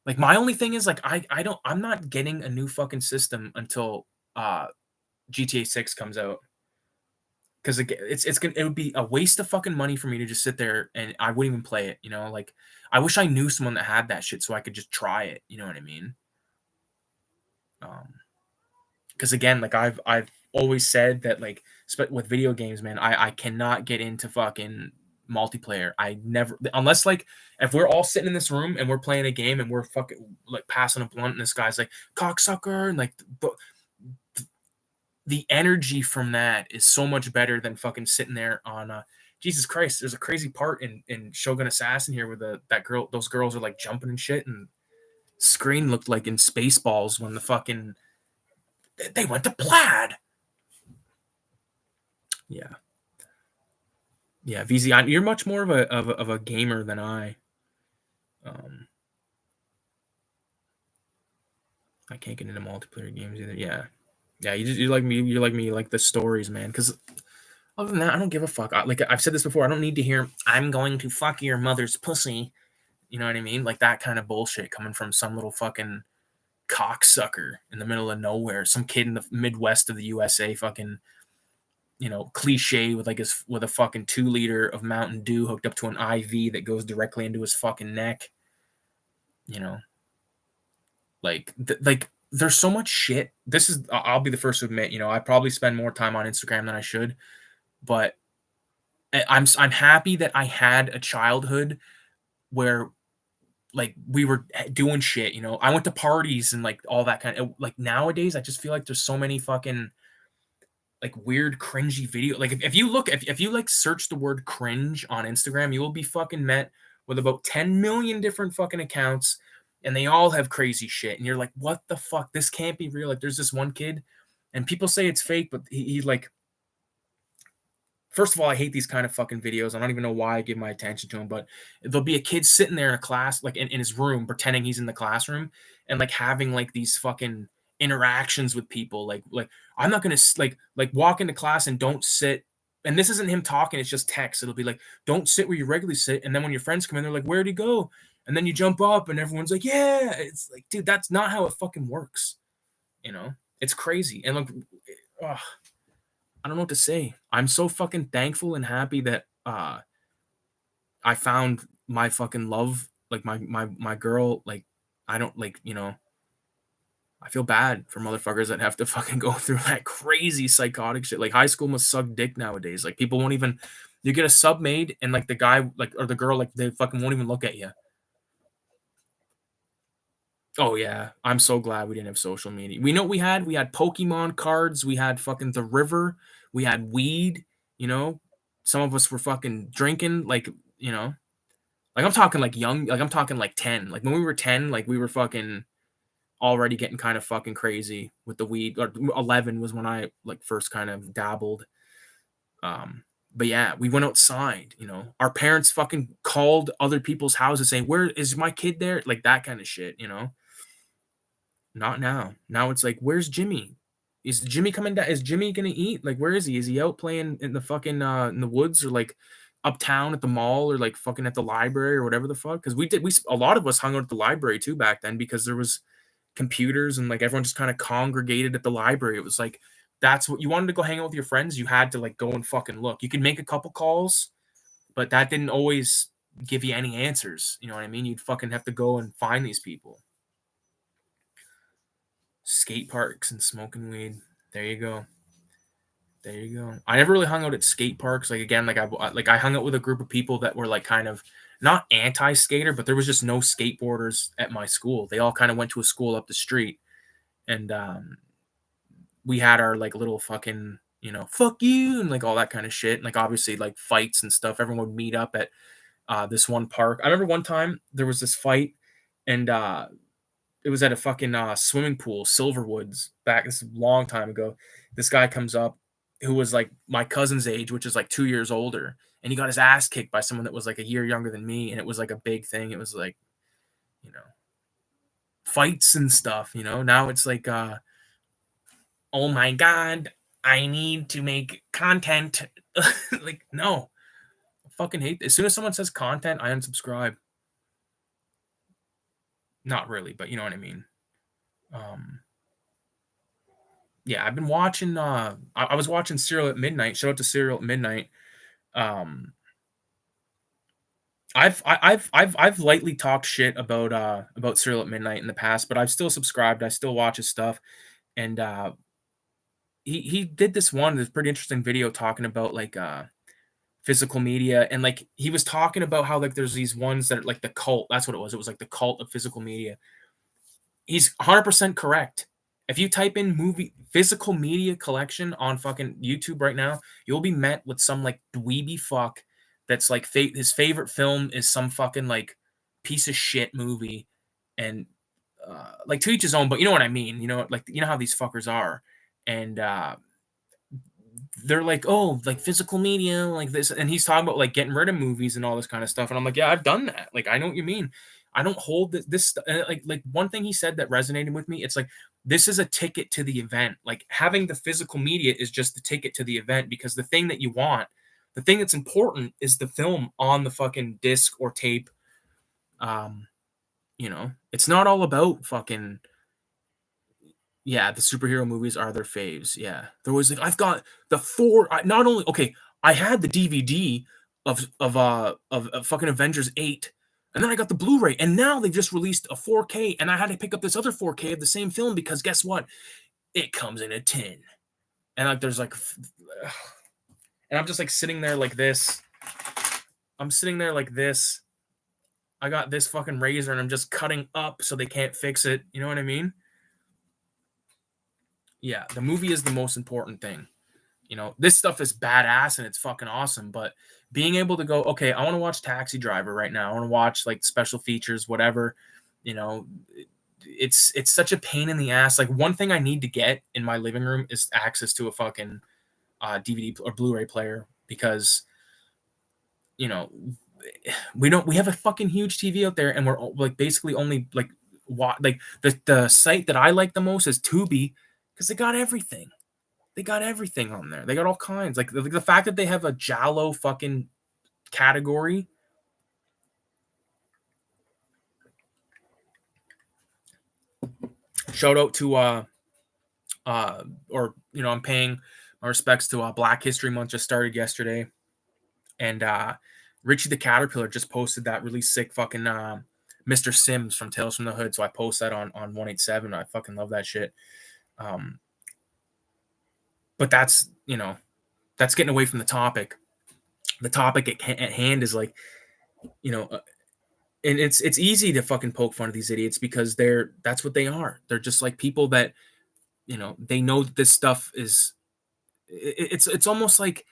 Like my only thing is like I'm not getting a new fucking system until GTA 6 comes out. Because it would be a waste of fucking money for me to just sit there and I wouldn't even play it, you know? Like I wish I knew someone that had that shit so I could just try it, you know what I mean? Because again, like I've always said that like with video games, man, I cannot get into fucking multiplayer. I never, unless like if we're all sitting in this room and we're playing a game and we're fucking like passing a blunt and this guy's like cocksucker and like the energy from that is so much better than fucking sitting there on Jesus Christ. There's a crazy part in Shogun Assassin here where those girls are like jumping and shit, and screen looked like in Spaceballs when the fucking they went to plaid. Yeah. Yeah, VZ, you're much more of a gamer than I. I can't get into multiplayer games either. Yeah, yeah, you like me. You like me. You like the stories, man. Because other than that, I don't give a fuck. Like I've said this before, I don't need to hear "I'm going to fuck your mother's pussy." You know what I mean? Like that kind of bullshit coming from some little fucking cocksucker in the middle of nowhere, some kid in the Midwest of the USA, fucking, you know, cliche with like with a fucking 2 liter of Mountain Dew hooked up to an IV that goes directly into his fucking neck. You know, like there's so much shit. This is I'll be the first to admit, you know, I probably spend more time on Instagram than I should, but I'm happy that I had a childhood where like we were doing shit, you know. I went to parties and like all that kind of like nowadays I just feel like there's so many fucking like weird cringy video. Like if you look if you like search the word cringe on Instagram, you will be fucking met with about 10 million different fucking accounts and they all have crazy shit and you're like, what the fuck, this can't be real. Like there's this one kid and people say it's fake, but he like, first of all, I hate these kind of fucking videos. I don't even know why I give my attention to them, but there'll be a kid sitting there in a class, like in his room, pretending he's in the classroom and like having like these fucking interactions with people. Like I'm not gonna like walk into class and don't sit. And this isn't him talking; it's just text. It'll be like, "Don't sit where you regularly sit." And then when your friends come in, they're like, "Where'd he go?" And then you jump up, and everyone's like, "Yeah." It's like, dude, that's not how it fucking works. You know, it's crazy. And like, ugh, I don't know what to say. I'm so fucking thankful and happy that I found my fucking love, like my girl. Like I don't like, you know, I feel bad for motherfuckers that have to fucking go through that crazy psychotic shit. Like high school must suck dick nowadays. Like people won't even, you get a sub made and like the guy like or the girl like they fucking won't even look at you. Oh yeah, I'm so glad we didn't have social media. We know what we had. We had Pokemon cards. We had fucking the river. We had weed. You know, some of us were fucking drinking. Like you know, like I'm talking like young. Like I'm talking like 10. Like when we were 10, like we were fucking already getting kind of fucking crazy with the weed. Or 11 was when I like first kind of dabbled. But yeah, we went outside. You know, our parents fucking called other people's houses saying, "Where is my kid there?" Like that kind of shit. You know. Not now. Now it's like, where's Jimmy? Is Jimmy coming down? Is Jimmy gonna eat? Like, where is he? Is he out playing in the fucking in the woods or like uptown at the mall or like fucking at the library or whatever the fuck? Because a lot of us hung out at the library too back then because there was computers and like everyone just kind of congregated at the library. It was like that's what you wanted to go hang out with your friends. You had to like go and fucking look. You could make a couple calls, but that didn't always give you any answers. You know what I mean? You'd fucking have to go and find these people. Skate parks and smoking weed. There you go. There you go. I never really hung out at skate parks. Like again, like I hung out with a group of people that were like kind of not anti-skater, but there was just no skateboarders at my school. They all kind of went to a school up the street, and we had our like little fucking fuck you and like all that kind of shit. And like obviously like fights and stuff. Everyone would meet up at this one park. I remember one time there was this fight, and it was at a fucking swimming pool, Silverwoods, back this is a long time ago. This guy comes up who was like my cousin's age, which is like 2 years older, and he got his ass kicked by someone that was like a year younger than me, and it was like a big thing. It was like, you know, fights and stuff. Now it's like, oh my god, I need to make content. Like, no, I fucking hate. As soon as someone says content, I unsubscribe. Not really, but you know what I mean. Um, Yeah, I've been watching. I was watching Serial at Midnight. Shout out to Serial at Midnight. Um, I've lightly talked shit about Serial at Midnight in the past, but I've still subscribed. I still watch his stuff, and he did this pretty interesting video talking about like physical media, and like he was talking about how like there's these ones that are like the cult. That's what it was. It was like the cult of physical media. He's 100% correct. If you type in movie physical media collection on fucking YouTube right now, you'll be met with some like dweeby fuck that's like his favorite film is some fucking like piece of shit movie, and like to each his own. But you know what I mean. Like you know how these fuckers are, and they're like, oh, like physical media, like this, and he's talking about like getting rid of movies and all this kind of stuff, and I'm like, yeah, I've done that. Like, I know what you mean. I don't hold like one thing he said that resonated with me. It's like this is a ticket to the event. Like having the physical media is just the ticket to the event because the thing that you want, the thing that's important, is the film on the fucking disc or tape. Um, it's not all about fucking yeah, the superhero movies are their faves. Yeah. They're always like, I've got the four. Not only, okay, I had the DVD of fucking Avengers 8, and then I got the Blu-ray, and now they've just released a 4K, and I had to pick up this other 4K of the same film because guess what? It comes in a tin. And like there's like and I'm just like sitting there like this. I'm sitting there like this. I got this fucking razor and I'm just cutting up so they can't fix it. You know what I mean? Yeah, the movie is the most important thing. This stuff is badass and it's fucking awesome, but being able to go, okay, I want to watch Taxi Driver right now. I want to watch like special features, whatever, you know, it's such a pain in the ass. Like one thing I need to get in my living room is access to a fucking DVD or Blu-ray player because, you know, we have a fucking huge TV out there and we're like basically only like like the site that I like the most is Tubi because they got everything. They got everything on there. They got all kinds. Like the fact that they have a giallo fucking category. Shout out to or I'm paying my respects to Black History Month just started yesterday, and Richie the Caterpillar just posted that really sick fucking Mr. Sims from Tales from the Hood. So I post that on 187. I fucking love that shit. But that's, that's getting away from the topic. The topic at hand is like, and it's easy to fucking poke fun of these idiots because that's what they are. They're just like people that, they know that this stuff is, it's almost like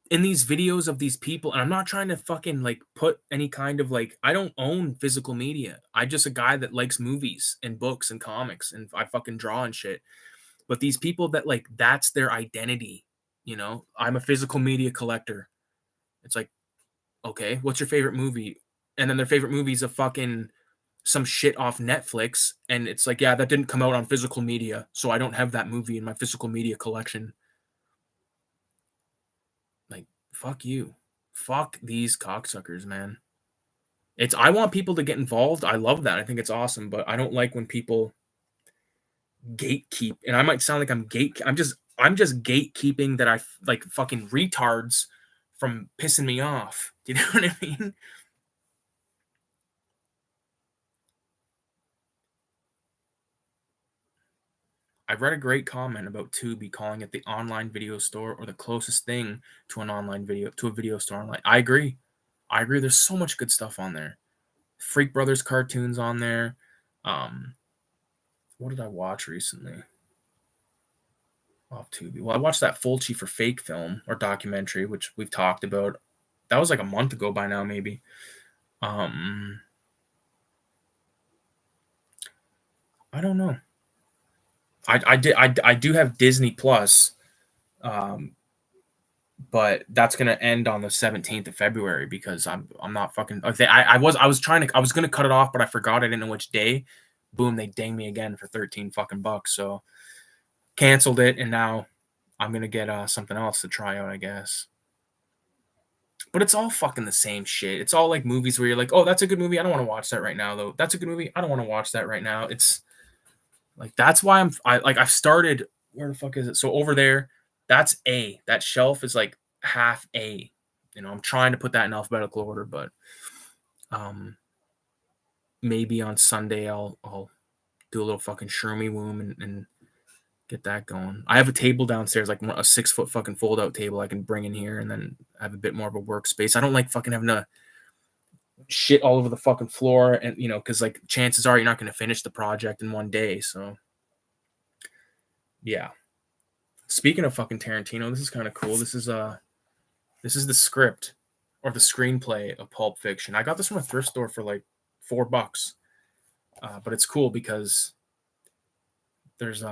in these videos of these people, and I'm not trying to fucking like put any kind of like, I don't own physical media. I'm just a guy that likes movies and books and comics, and I fucking draw and shit. But these people that like, that's their identity, I'm a physical media collector. It's like, okay, what's your favorite movie? And then their favorite movie is a fucking some shit off Netflix, and it's like, yeah, that didn't come out on physical media, so I don't have that movie in my physical media collection. Like, fuck you. Fuck these cocksuckers, man. I want people to get involved. I love that. I think it's awesome, but I don't like when people gatekeep. And I might sound like I'm just gatekeeping that I like fucking retards from pissing me off. Do you know what I mean? I read a great comment about Tubi calling it the online video store or the closest thing to a video store online. I agree. There's so much good stuff on there. Freak Brothers cartoons on there. What did I watch recently? Off Tubi. Well, I watched that Fulci for Fake film or documentary, which we've talked about. That was like a month ago by now, maybe. I don't know. I do have Disney Plus, but that's gonna end on the 17th of February because I'm not fucking. Okay, I was gonna cut it off, but I forgot. I didn't know which day. Boom! They dang me again for 13 fucking bucks. So canceled it, and now I'm gonna get something else to try out, I guess. But it's all fucking the same shit. It's all like movies where you're like, oh, that's a good movie. I don't want to watch that right now, though. That's a good movie. I don't want to watch that right now. It's like that's why I've started. Where the fuck is it? So over there, that's A. That shelf is like half A. I'm trying to put that in alphabetical order, but maybe on Sunday I'll do a little fucking shroomy woom and get that going. I have a table downstairs, like a 6-foot fucking fold out table I can bring in here and then have a bit more of a workspace. I don't like fucking having to shit all over the fucking floor, and because like chances are you're not going to finish the project in one day. So yeah. Speaking of fucking Tarantino, this is kind of cool. This is the script or the screenplay of Pulp Fiction. I got this from a thrift store for like $4, but it's cool because there's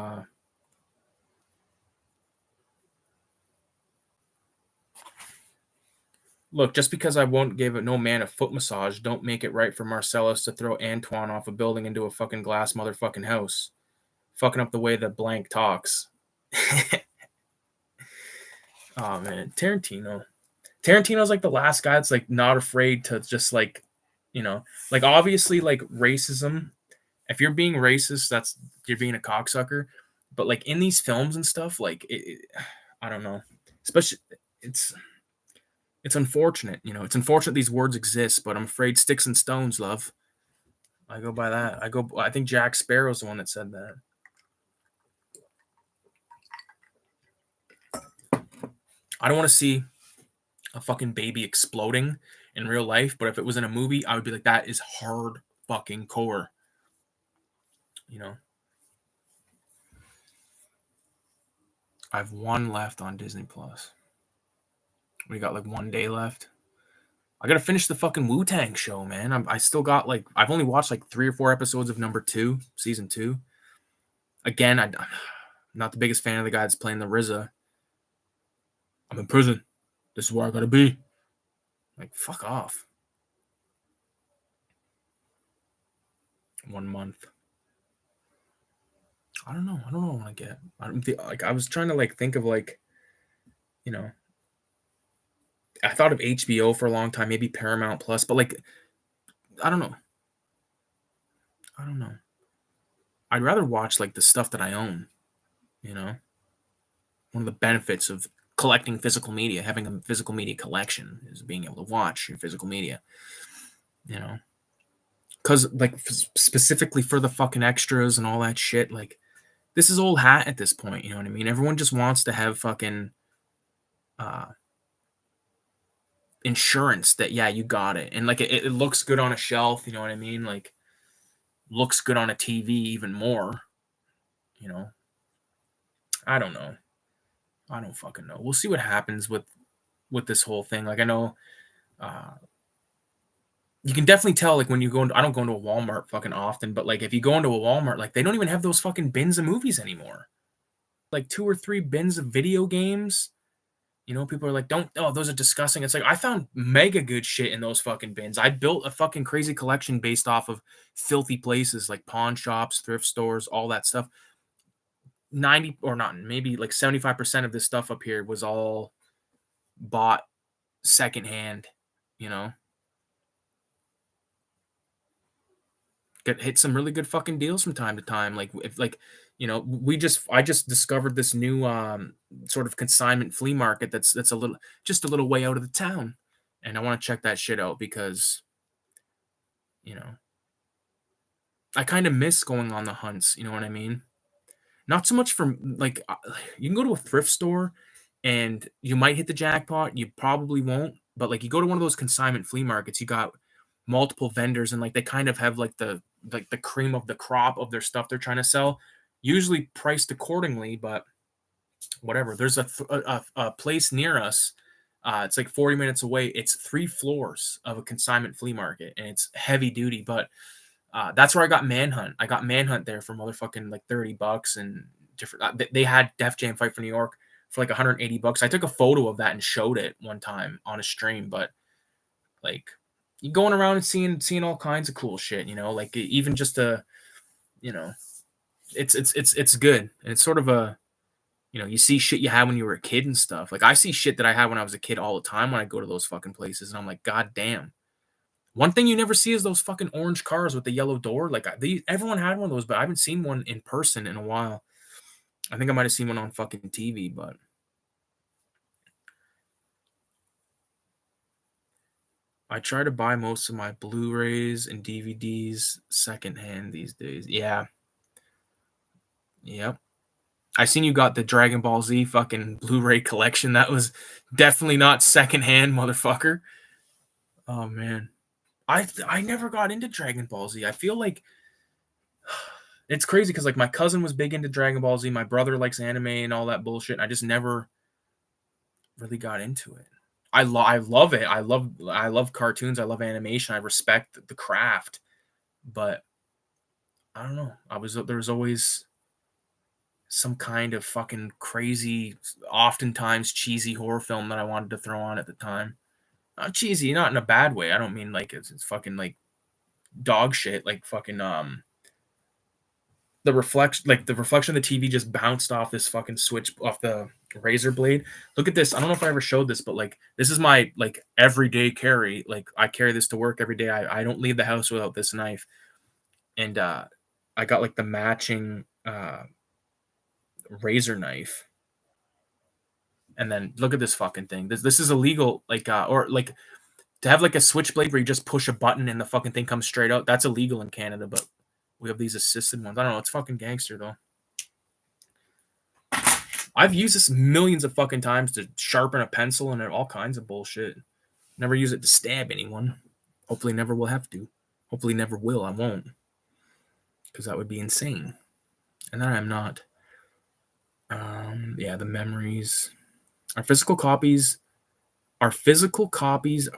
look, just because I won't give no man a foot massage, don't make it right for Marcellus to throw Antoine off a building into a fucking glass motherfucking house, fucking up the way the blank talks. Oh man, Tarantino's like the last guy that's like not afraid to just like, like obviously like racism. If you're being racist, you're being a cocksucker. But like in these films and stuff, like I don't know. Especially it's unfortunate, It's unfortunate these words exist, but I'm afraid sticks and stones, love. I go by that. I think Jack Sparrow's the one that said that. I don't want to see a fucking baby exploding in real life, but if it was in a movie, I would be like, that is hard fucking core. I have one left on Disney Plus. We got like one day left. I gotta finish the fucking Wu-Tang show, man. I still got like, I've only watched like 3 or 4 episodes of #2, season 2. Again, I'm not the biggest fan of the guy that's playing the RZA. I'm in prison. This is where I gotta be. Like, fuck off. 1 month. I don't know. I don't know what I want to get. I was trying to like think of like, I thought of HBO for a long time, maybe Paramount Plus, but like, I don't know. I'd rather watch like the stuff that I own. One of the benefits of collecting physical media, having a physical media collection, is being able to watch your physical media. because like specifically for the fucking extras and all that shit. Like this is old hat at this point. You know what I mean? Everyone just wants to have fucking uh insurance that yeah you got it, and like it looks good on a shelf. You know what I mean? Like looks good on a TV even more. You know, I don't know. I don't fucking know. We'll see what happens with this whole thing. Like I know uh you can definitely tell like when you go into, I don't go into a Walmart fucking often, but like if you go into a Walmart, like they don't even have those fucking bins of movies anymore. Like 2 or 3 bins of video games. You know, people are like, don't, oh, those are disgusting. It's like, I found mega good shit in those fucking bins. I built a fucking crazy collection based off of filthy places like pawn shops, thrift stores, all that stuff. 90 or not, maybe like 75% of this stuff up here was all bought secondhand, you know, get hit some really good fucking deals from time to time. Like if like, you know, I just discovered this new sort of consignment flea market that's a little just a little way out of the town. And I want to check that shit out because, you know, I kind of miss going on the hunts, you know what I mean? Not so much from like you can go to a thrift store and you might hit the jackpot, you probably won't, but like you go to one of those consignment flea markets, you got multiple vendors and like they kind of have like the cream of the crop of their stuff they're trying to sell, usually priced accordingly, but whatever. There's a place near us. It's like 40 minutes away. It's 3 floors of a consignment flea market, and it's heavy duty. But that's where I got Manhunt. I got Manhunt there for motherfucking like $30 and different. They had Def Jam Fight for New York for like $180. I took a photo of that and showed it one time on a stream. But like, you going around and seeing all kinds of cool shit. You know, like even just you know, it's good. And it's sort of a, you know, you see shit you had when you were a kid and stuff. Like I see shit that I had when I was a kid all the time when I go to those fucking places, and I'm like, God damn. One thing you never see is those fucking orange cars with the yellow door. Like everyone had one of those, but I haven't seen one in person in a while. I think I might have seen one on fucking TV, but I try to buy most of my Blu-rays and DVDs secondhand these days. Yeah. Yep. I seen you got the Dragon Ball Z fucking Blu-ray collection. That was definitely not secondhand, motherfucker. Oh man. I never got into Dragon Ball Z. I feel like it's crazy because like my cousin was big into Dragon Ball Z. My brother likes anime and all that bullshit. I just never really got into it. I love it. I love cartoons. I love animation. I respect the craft, but I don't know. There's always some kind of fucking crazy, oftentimes cheesy horror film that I wanted to throw on at the time. Not cheesy, not in a bad way. I don't mean like it's fucking like dog shit. Like fucking the reflection of the TV just bounced off this fucking switch off the razor blade. Look at this. I don't know if I ever showed this, but like this is my like everyday carry. Like I carry this to work every day. I don't leave the house without this knife. And I got like the matching razor knife. And then look at this fucking thing. This is illegal, like or like to have like a switchblade where you just push a button and the fucking thing comes straight out. That's illegal in Canada, but we have these assisted ones. I don't know. It's fucking gangster though. I've used this millions of fucking times to sharpen a pencil and all kinds of bullshit. Never use it to stab anyone. Hopefully, never will have to. Hopefully, never will. I won't, because that would be insane, and then I'm not. Yeah, the memories. Our physical copies. Our physical copies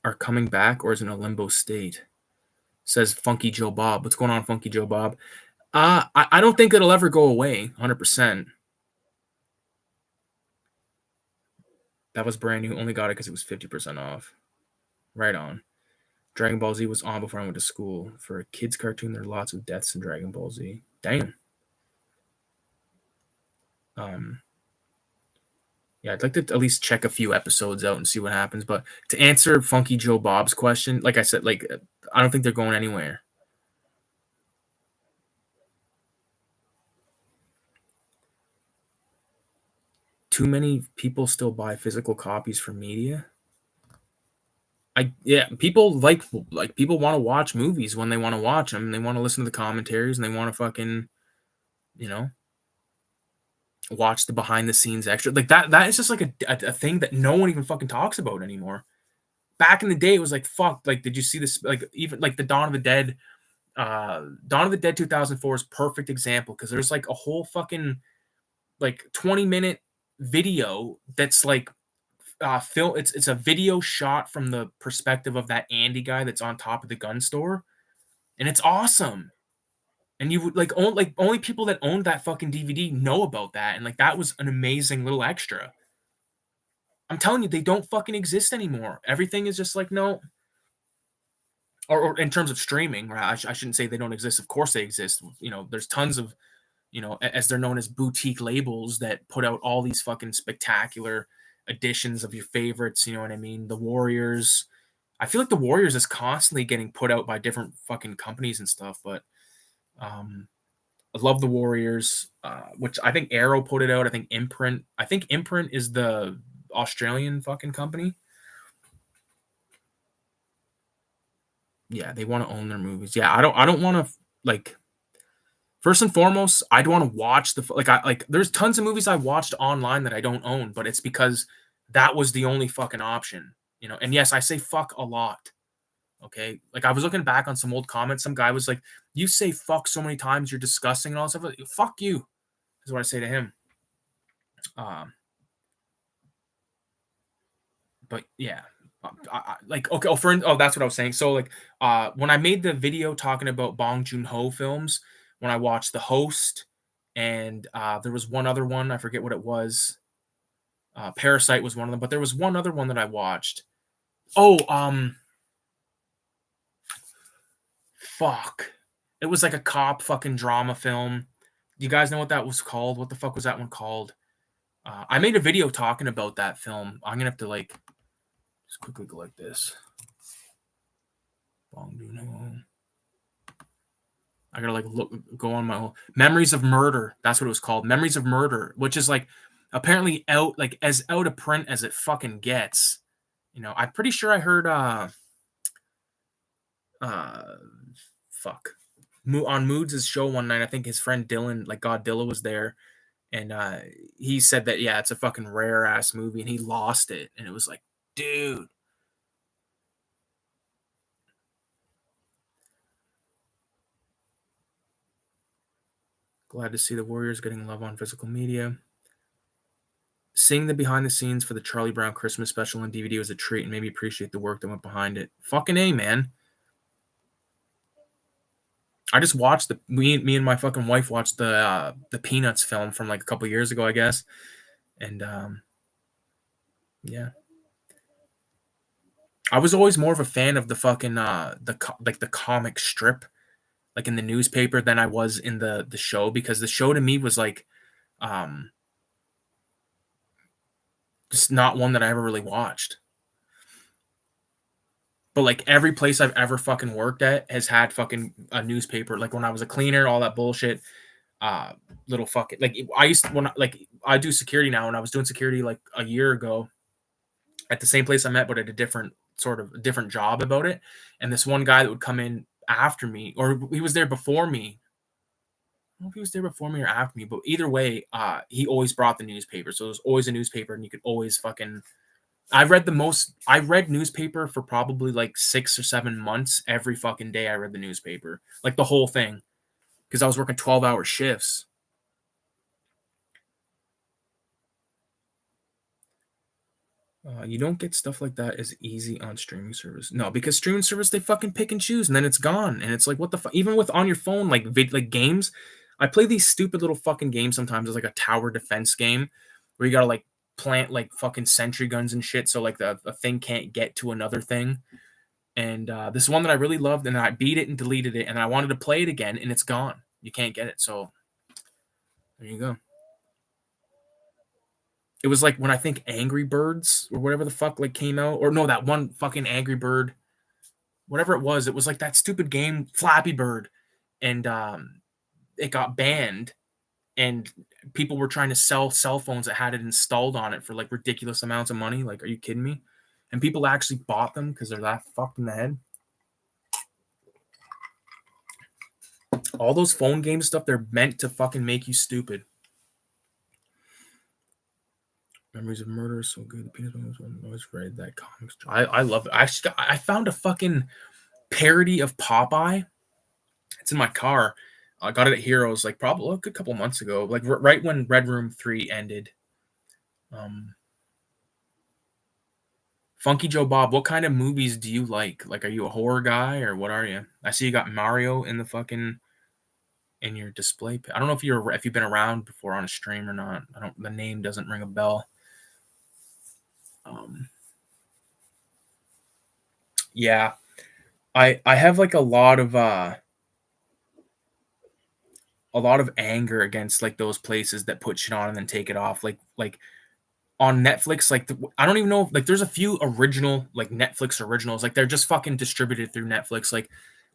are coming back, or is in a limbo state. Says Funky Joe Bob. What's going on, Funky Joe Bob? I don't think it'll ever go away. 100%. That was brand new. Only got it because it was 50% off. Right on. Dragon Ball Z was on before I went to school. For a kids' cartoon, there are lots of deaths in Dragon Ball Z. Damn. Yeah, I'd like to at least check a few episodes out and see what happens. But to answer Funky Joe Bob's question, like I said, like I don't think they're going anywhere. Too many people still buy physical copies for media. Yeah, people people want to watch movies when they want to watch them. They want to listen to the commentaries and they want to fucking, you know, watch the behind the scenes extra. Like that is just like a thing that no one even fucking talks about anymore. Back in the day, it was like fuck. Like, did you see this? Like, even like the Dawn of the Dead 2004 is perfect example because there's like a whole fucking like 20-minute video that's like film. It's a video shot from the perspective of that Andy guy that's on top of the gun store, and it's awesome. And you would like only people that owned that fucking DVD know about that, and like that was an amazing little extra. I'm telling you, they don't fucking exist anymore. Everything is just like no, or in terms of streaming, right? I shouldn't say they don't exist. Of course they exist. You know, there's tons of as they're known as boutique labels that put out all these fucking spectacular editions of your favorites. You know what I mean? The Warriors. I feel like the Warriors is constantly getting put out by different fucking companies and stuff, but um, I love the Warriors, which I think Arrow put it out. I think Imprint. I think Imprint is the Australian fucking company. Yeah, they want to own their movies. Yeah, I don't want to like. First and foremost, I'd want to watch there's tons of movies I watched online that I don't own, but it's because that was the only fucking option, you know. And yes, I say fuck a lot. Okay. Like I was looking back on some old comments. Some guy was like, you say fuck so many times, you're disgusting and all that stuff. Like, fuck you, is what I say to him. Um, but yeah. Like okay, that's what I was saying. So like when I made the video talking about Bong Joon-ho films, when I watched The Host and there was one other one, I forget what it was. Parasite was one of them, but there was one other one that I watched. Oh, fuck. It was like a cop fucking drama film. You guys know what that was called? What the fuck was that one called? I made a video talking about that film. I'm gonna have to like just quickly go like this. Bong Joon-ho. I gotta like go on my own. Memories of Murder. That's what it was called. Memories of Murder, which is like apparently as out of print as it fucking gets. You know, I'm pretty sure I heard uh fuck. On Moods' show one night, I think his friend Dylan, like Godzilla, was there, and he said that yeah, it's a fucking rare ass movie, and he lost it, and it was like, dude. Glad to see the Warriors getting love on physical media. Seeing the behind the scenes for the Charlie Brown Christmas special on DVD was a treat and made me appreciate the work that went behind it. Fucking A, man. I just watched me and my fucking wife watched the Peanuts film from like a couple years ago, I guess. And yeah. I was always more of a fan of the fucking the comic strip like in the newspaper than I was in the show because the show to me was like um just not one that I ever really watched. But like every place I've ever fucking worked at has had fucking a newspaper. Like when I was a cleaner, all that bullshit. Uh, little fucking like I used to, when I do security now, and I was doing security like a year ago at the same place I met, but at a different different job about it. And this one guy that would come in after me, or he was there before me. I don't know if he was there before me or after me, but either way, he always brought the newspaper. So there was always a newspaper, and you could always fucking I read newspaper for probably like 6 or 7 months. Every fucking day I read the newspaper. Like the whole thing. Because I was working 12-hour shifts. You don't get stuff like that as easy on streaming service. No, because streaming service they fucking pick and choose, and then it's gone. And it's like, what the fuck? Even with on your phone, like like games, I play these stupid little fucking games sometimes. It's like a tower defense game where you gotta like plant like fucking sentry guns and shit, so like the thing can't get to another thing. And this one that I really loved, and I beat it and deleted it, and I wanted to play it again, and it's gone. You can't get it. So there you go. It was like when I think Angry Birds or whatever the fuck like came out, or no, that one fucking Angry Bird, whatever it was. It was like that stupid game Flappy Bird, and it got banned, and people were trying to sell cell phones that had it installed on it for like ridiculous amounts of money. Like, are you kidding me? and people actually bought them because they're that fucked in the head. All those phone game stuff, they're meant to fucking make you stupid. Memories of Murder is so good. The penis one I always read that comics. I love it. I found a fucking parody of Popeye. It's in my car. I got it at Heroes like probably a couple months ago, like right when Red Room 3 ended. Funky Joe Bob, what kind of movies do you like? Like, are you a horror guy or what are you? I see you got Mario in the fucking in your display. I don't know if you've been around before on a stream or not. I don't. The name doesn't ring a bell. Yeah, I have like a lot of anger against like those places that put shit on and then take it off. Like on Netflix, like I don't even know. Like there's a few original like Netflix originals. Like they're just fucking distributed through Netflix. Like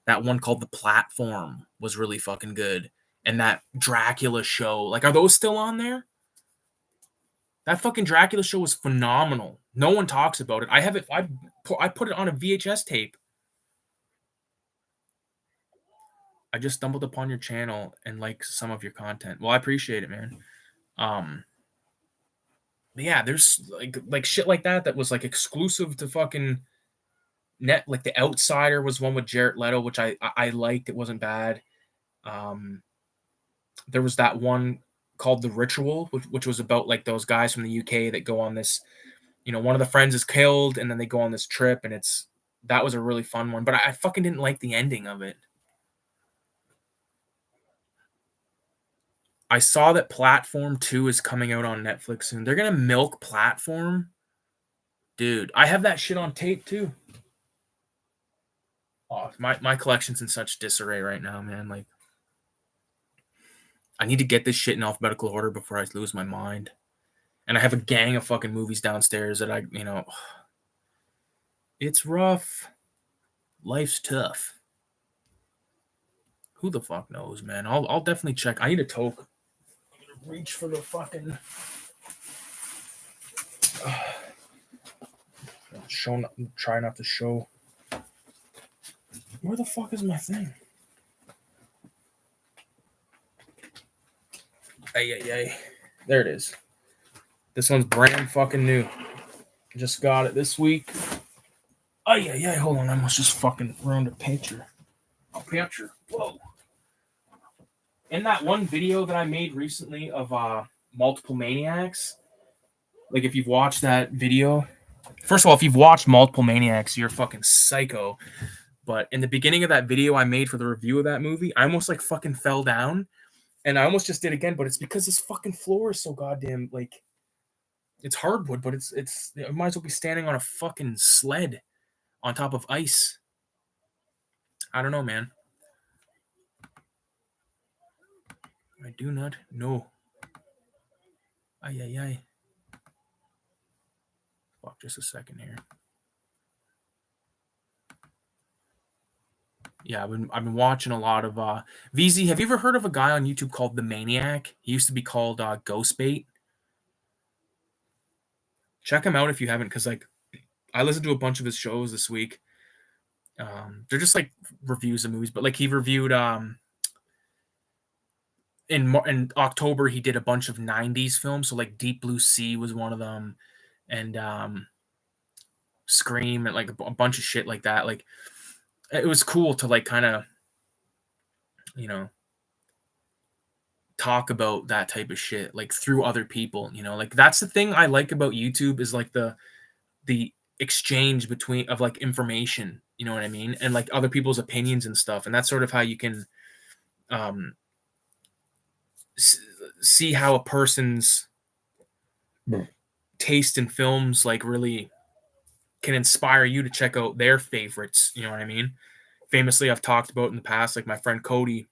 that one called The Platform was really fucking good. And that Dracula show, like, are those still on there? That fucking Dracula show was phenomenal. No one talks about it. I have it. I put it on a VHS tape. I just stumbled upon your channel and like some of your content. Well, I appreciate it, man. But yeah, there's like shit like that was like exclusive to fucking net. Like The Outsider was one with Jared Leto, which I liked. It wasn't bad. There was that one called The Ritual, which was about like those guys from the UK that go on this, one of the friends is killed and then they go on this trip, and that was a really fun one, but I fucking didn't like the ending of it. I saw that Platform 2 is coming out on Netflix soon. They're gonna milk Platform. Dude, I have that shit on tape too. Oh, my collection's in such disarray right now, man. Like, I need to get this shit in alphabetical order before I lose my mind. And I have a gang of fucking movies downstairs that it's rough. Life's tough. Who the fuck knows, man? I'll definitely check. I need a toke. I'm gonna reach for the fucking try not to show. Where the fuck is my thing? Ay. There it is. This one's brand fucking new. Just got it this week. Ay. Hold on, I almost just fucking ruined a picture. A picture. Whoa. In that one video that I made recently of multiple maniacs, like if you've watched that video, first of all, if you've watched Multiple Maniacs, you're fucking psycho. But in the beginning of that video I made for the review of that movie, I almost like fucking fell down, and I almost just did again. But it's because this fucking floor is so goddamn like, it's hardwood, but it might as well be standing on a fucking sled on top of ice. I don't know, man. I do not know. Ay. Fuck, just a second here. Yeah, I've been watching a lot of VZ. Have you ever heard of a guy on YouTube called The Maniac? He used to be called Ghostbait. Check him out if you haven't, because like I listened to a bunch of his shows this week. They're just like reviews of movies, but like he reviewed in October he did a bunch of 90s films, so like Deep Blue Sea was one of them, and Scream, and like a bunch of shit like that. Like it was cool to like kind of talk about that type of shit like through other people. Like that's the thing I like about YouTube, is like the exchange between of like information, you know what I mean, and like other people's opinions and stuff, and that's sort of how you can see how a person's taste in films like really can inspire you to check out their favorites, you know what I mean. Famously, I've talked about in the past, like my friend Cody,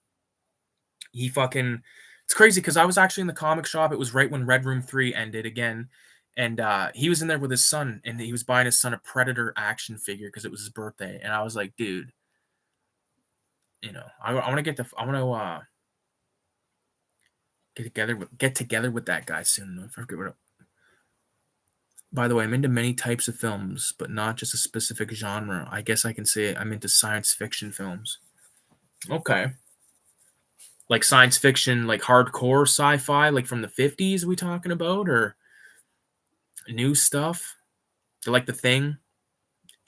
he fucking, it's crazy because I was actually in the comic shop. It was right when Red Room 3 ended again, and he was in there with his son, and he was buying his son a Predator action figure because it was his birthday, and I was like, dude, I want to get together with that guy soon. I forget what By the way, I'm into many types of films, but not just a specific genre. I guess I can say I'm into science fiction films. Okay. Like science fiction, like hardcore sci-fi, like from the 50s we talking about, or new stuff? They're like The Thing,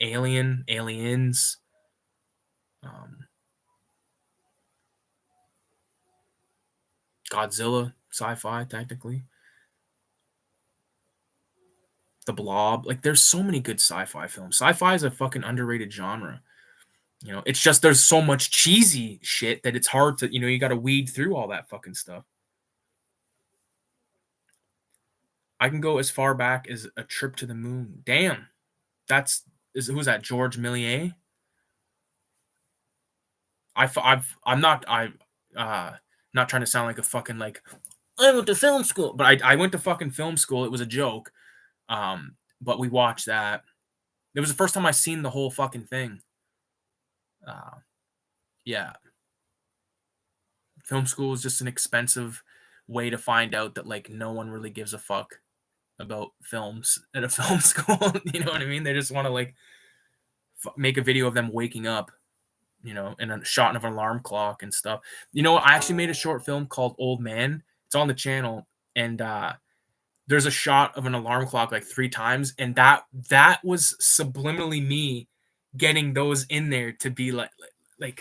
Alien, Aliens, um, Godzilla, sci-fi technically. The Blob. Like there's so many good sci-fi films. Sci-fi is a fucking underrated genre. You know, it's just there's so much cheesy shit that it's hard to, you got to weed through all that fucking stuff. I can go as far back as A Trip to the Moon. Damn. Who's that? George Millier? I'm not trying to sound like a fucking like I went to film school, but I went to fucking film school. It was a joke. But we watched that. It was the first time I seen the whole fucking thing. Yeah. Film school is just an expensive way to find out that like no one really gives a fuck about films at a film school. You know what I mean? They just want to like make a video of them waking up, and a shot of an alarm clock and stuff. I actually made a short film called Old Man. It's on the channel, and there's a shot of an alarm clock like 3 times, and that was subliminally me getting those in there to be like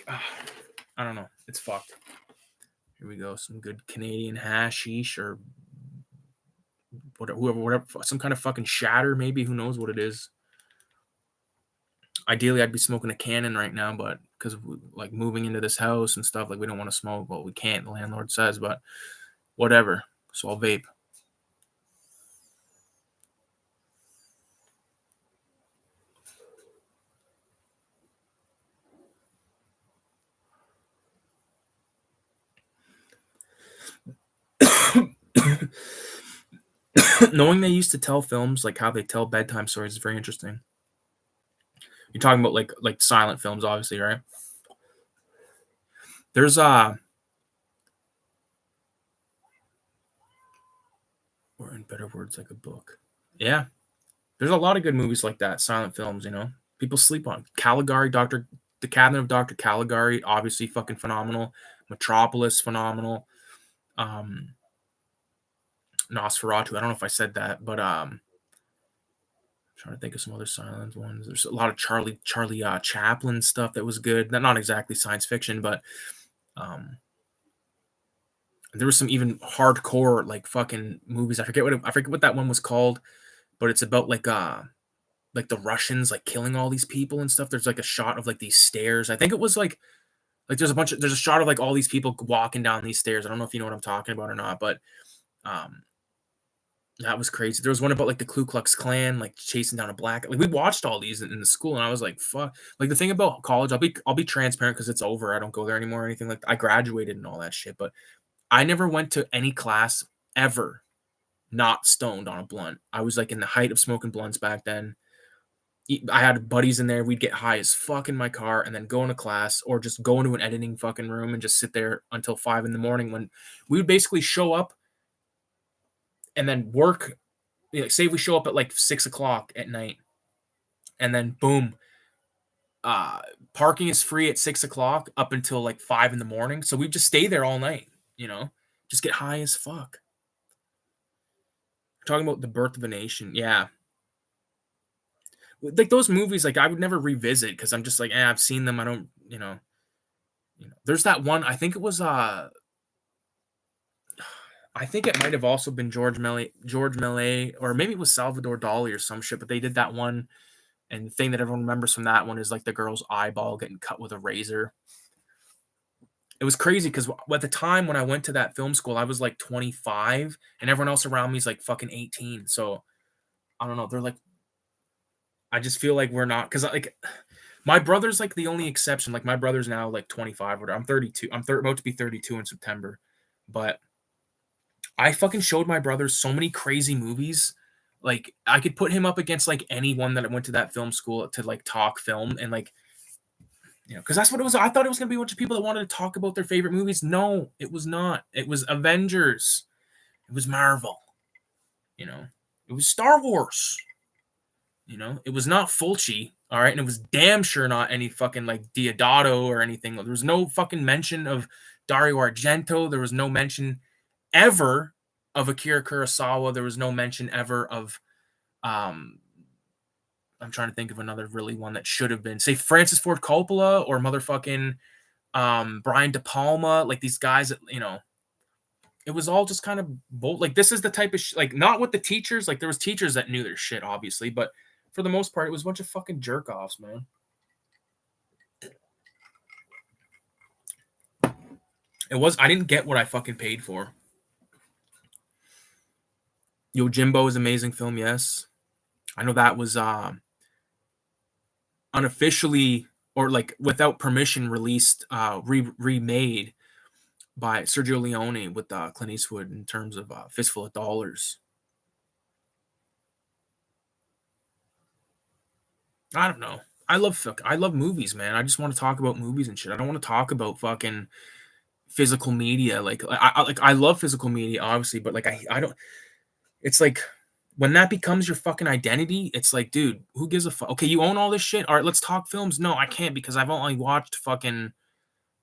I don't know. It's fucked. Here we go. Some good Canadian hashish or whatever, some kind of fucking shatter, maybe. Who knows what it is? Ideally, I'd be smoking a Canon right now, but because like moving into this house and stuff, like we don't want to smoke. Well, we can't. The landlord says, but whatever. So I'll vape. Knowing they used to tell films like how they tell bedtime stories is very interesting. You're talking about like silent films, obviously, right? There's or in better words, like a book. Yeah, there's a lot of good movies like that, silent films. People sleep on Caligari, The Cabinet of Dr. Caligari, obviously fucking phenomenal. Metropolis, phenomenal. Nosferatu. I don't know if I said that, but trying to think of some other silent ones. There's a lot of Charlie Chaplin stuff that was good. Not exactly science fiction, but there was some even hardcore like fucking movies. I forget what that one was called, but it's about like the Russians like killing all these people and stuff. There's like a shot of like these stairs. I think it was like there's a shot of like all these people walking down these stairs. I don't know if you know what I'm talking about or not, but that was crazy. There was one about like the Ku Klux Klan, like chasing down a black. Like we watched all these in the school, and I was like, "Fuck!" Like the thing about college, I'll be transparent because it's over. I don't go there anymore or anything. Like I graduated and all that shit, but I never went to any class ever not stoned on a blunt. I was like in the height of smoking blunts back then. I had buddies in there. We'd get high as fuck in my car and then go into class or just go into an editing fucking room and just sit there until 5 a.m. when we would basically show up and then work. Say we show up at like 6 o'clock at night and then boom, parking is free at 6 o'clock up until like 5 a.m. So we just stay there all night, just get high as fuck. We're talking about The Birth of a Nation. Yeah. Like those movies, like I would never revisit because I'm just like, I've seen them. I don't, There's that one. I think it was I think it might have also been George Millet, or maybe it was Salvador Dali or some shit. But they did that one, and the thing that everyone remembers from that one is like the girl's eyeball getting cut with a razor. It was crazy because at the time when I went to that film school, I was like 25, and everyone else around me is like fucking 18. So I don't know. They're like, I just feel like we're not, because like my brother's like the only exception. Like my brother's now like 25. I'm 32. I'm about to be 32 in September, but I fucking showed my brother so many crazy movies. Like I could put him up against like anyone that went to that film school to like talk film and like, because that's what it was. I thought it was gonna be a bunch of people that wanted to talk about their favorite movies. No, it was not. It was Avengers. It was Marvel. It was Star Wars. You know, it was not Fulci, all right, and it was damn sure not any fucking like Diodato or anything. There was no fucking mention of Dario Argento. There was no mention ever of Akira Kurosawa. There was no mention ever of um I'm trying to think of another really one that should have been, say, Francis Ford Coppola or motherfucking Brian De Palma, like these guys that, you know, it was all just kind of bold. Like this is the type of like not with the teachers. Like there was teachers that knew their shit, obviously, but for the most part, it was a bunch of fucking jerk offs, man. It was. I didn't get what I fucking paid for. Yojimbo is an amazing film. Yes, I know that was unofficially or like without permission released, remade by Sergio Leone with Clint Eastwood in terms of Fistful of Dollars. I don't know. I love movies, man. I just want to talk about movies and shit. I don't want to talk about fucking physical media. I love physical media, obviously, but like I don't. It's like when that becomes your fucking identity, it's like, dude, who gives a fuck? Okay, you own all this shit. All right, let's talk films. No, I can't because I've only watched fucking.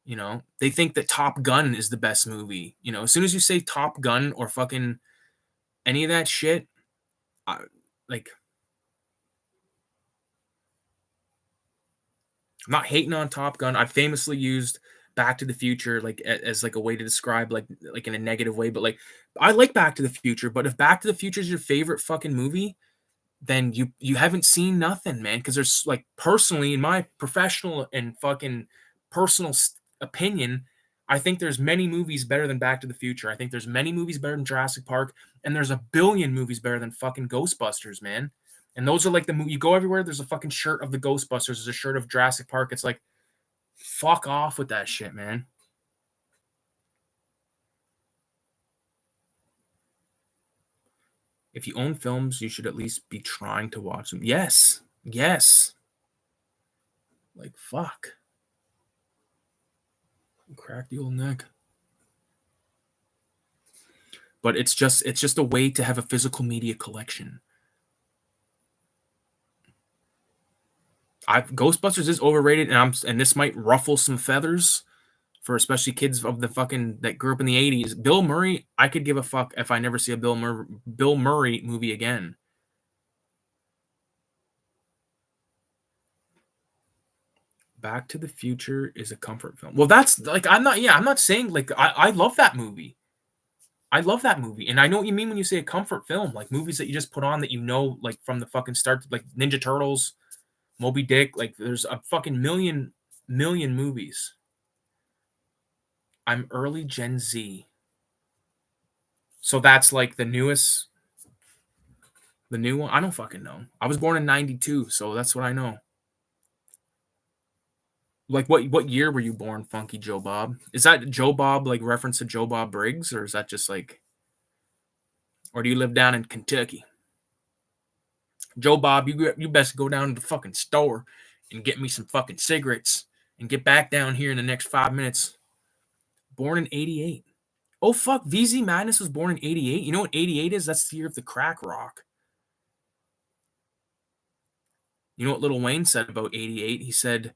You know, they think that Top Gun is the best movie. You know, as soon as you say Top Gun or fucking any of that shit, like I'm not hating on Top Gun. I famously used Back to the Future like as like a way to describe like in a negative way, but like I like Back to the Future, but if Back to the Future is your favorite fucking movie, then you haven't seen nothing, man. Because there's like personally, in my professional and fucking personal opinion, I think there's many movies better than Back to the Future. I think there's many movies better than Jurassic Park, and there's a billion movies better than fucking Ghostbusters, man. And those are like the movie you go everywhere. There's a fucking shirt of the Ghostbusters. There's a shirt of Jurassic Park. It's like, fuck off with that shit, man. If you own films, you should at least be trying to watch them. Yes, yes. Like fuck. Crack the old neck. But it's just a way to have a physical media collection. Ghostbusters is overrated, and this might ruffle some feathers for especially kids of the fucking that grew up in the 80s. Bill Murray, I could give a fuck if I never see a Bill Murray movie again. Back to the Future is a comfort film. Well, that's like I'm not saying like I love that movie. I love that movie, and I know what you mean when you say a comfort film, like movies that you just put on that you know, like from the fucking start, like Ninja Turtles, Moby Dick. Like there's a fucking million movies. I'm early Gen Z, so that's like the new one. I don't fucking know. I was born in '92, so that's what I know. Like what year were you born, Funky Joe Bob? Is that Joe Bob like reference to Joe Bob Briggs, or is that just like, or do you live down in Kentucky? Joe Bob, you best go down to the fucking store and get me some fucking cigarettes and get back down here in the next 5 minutes. Born in '88. Oh fuck, VZ Madness was born in '88. You know what '88 is? That's the year of the crack rock. You know what Lil Wayne said about '88? He said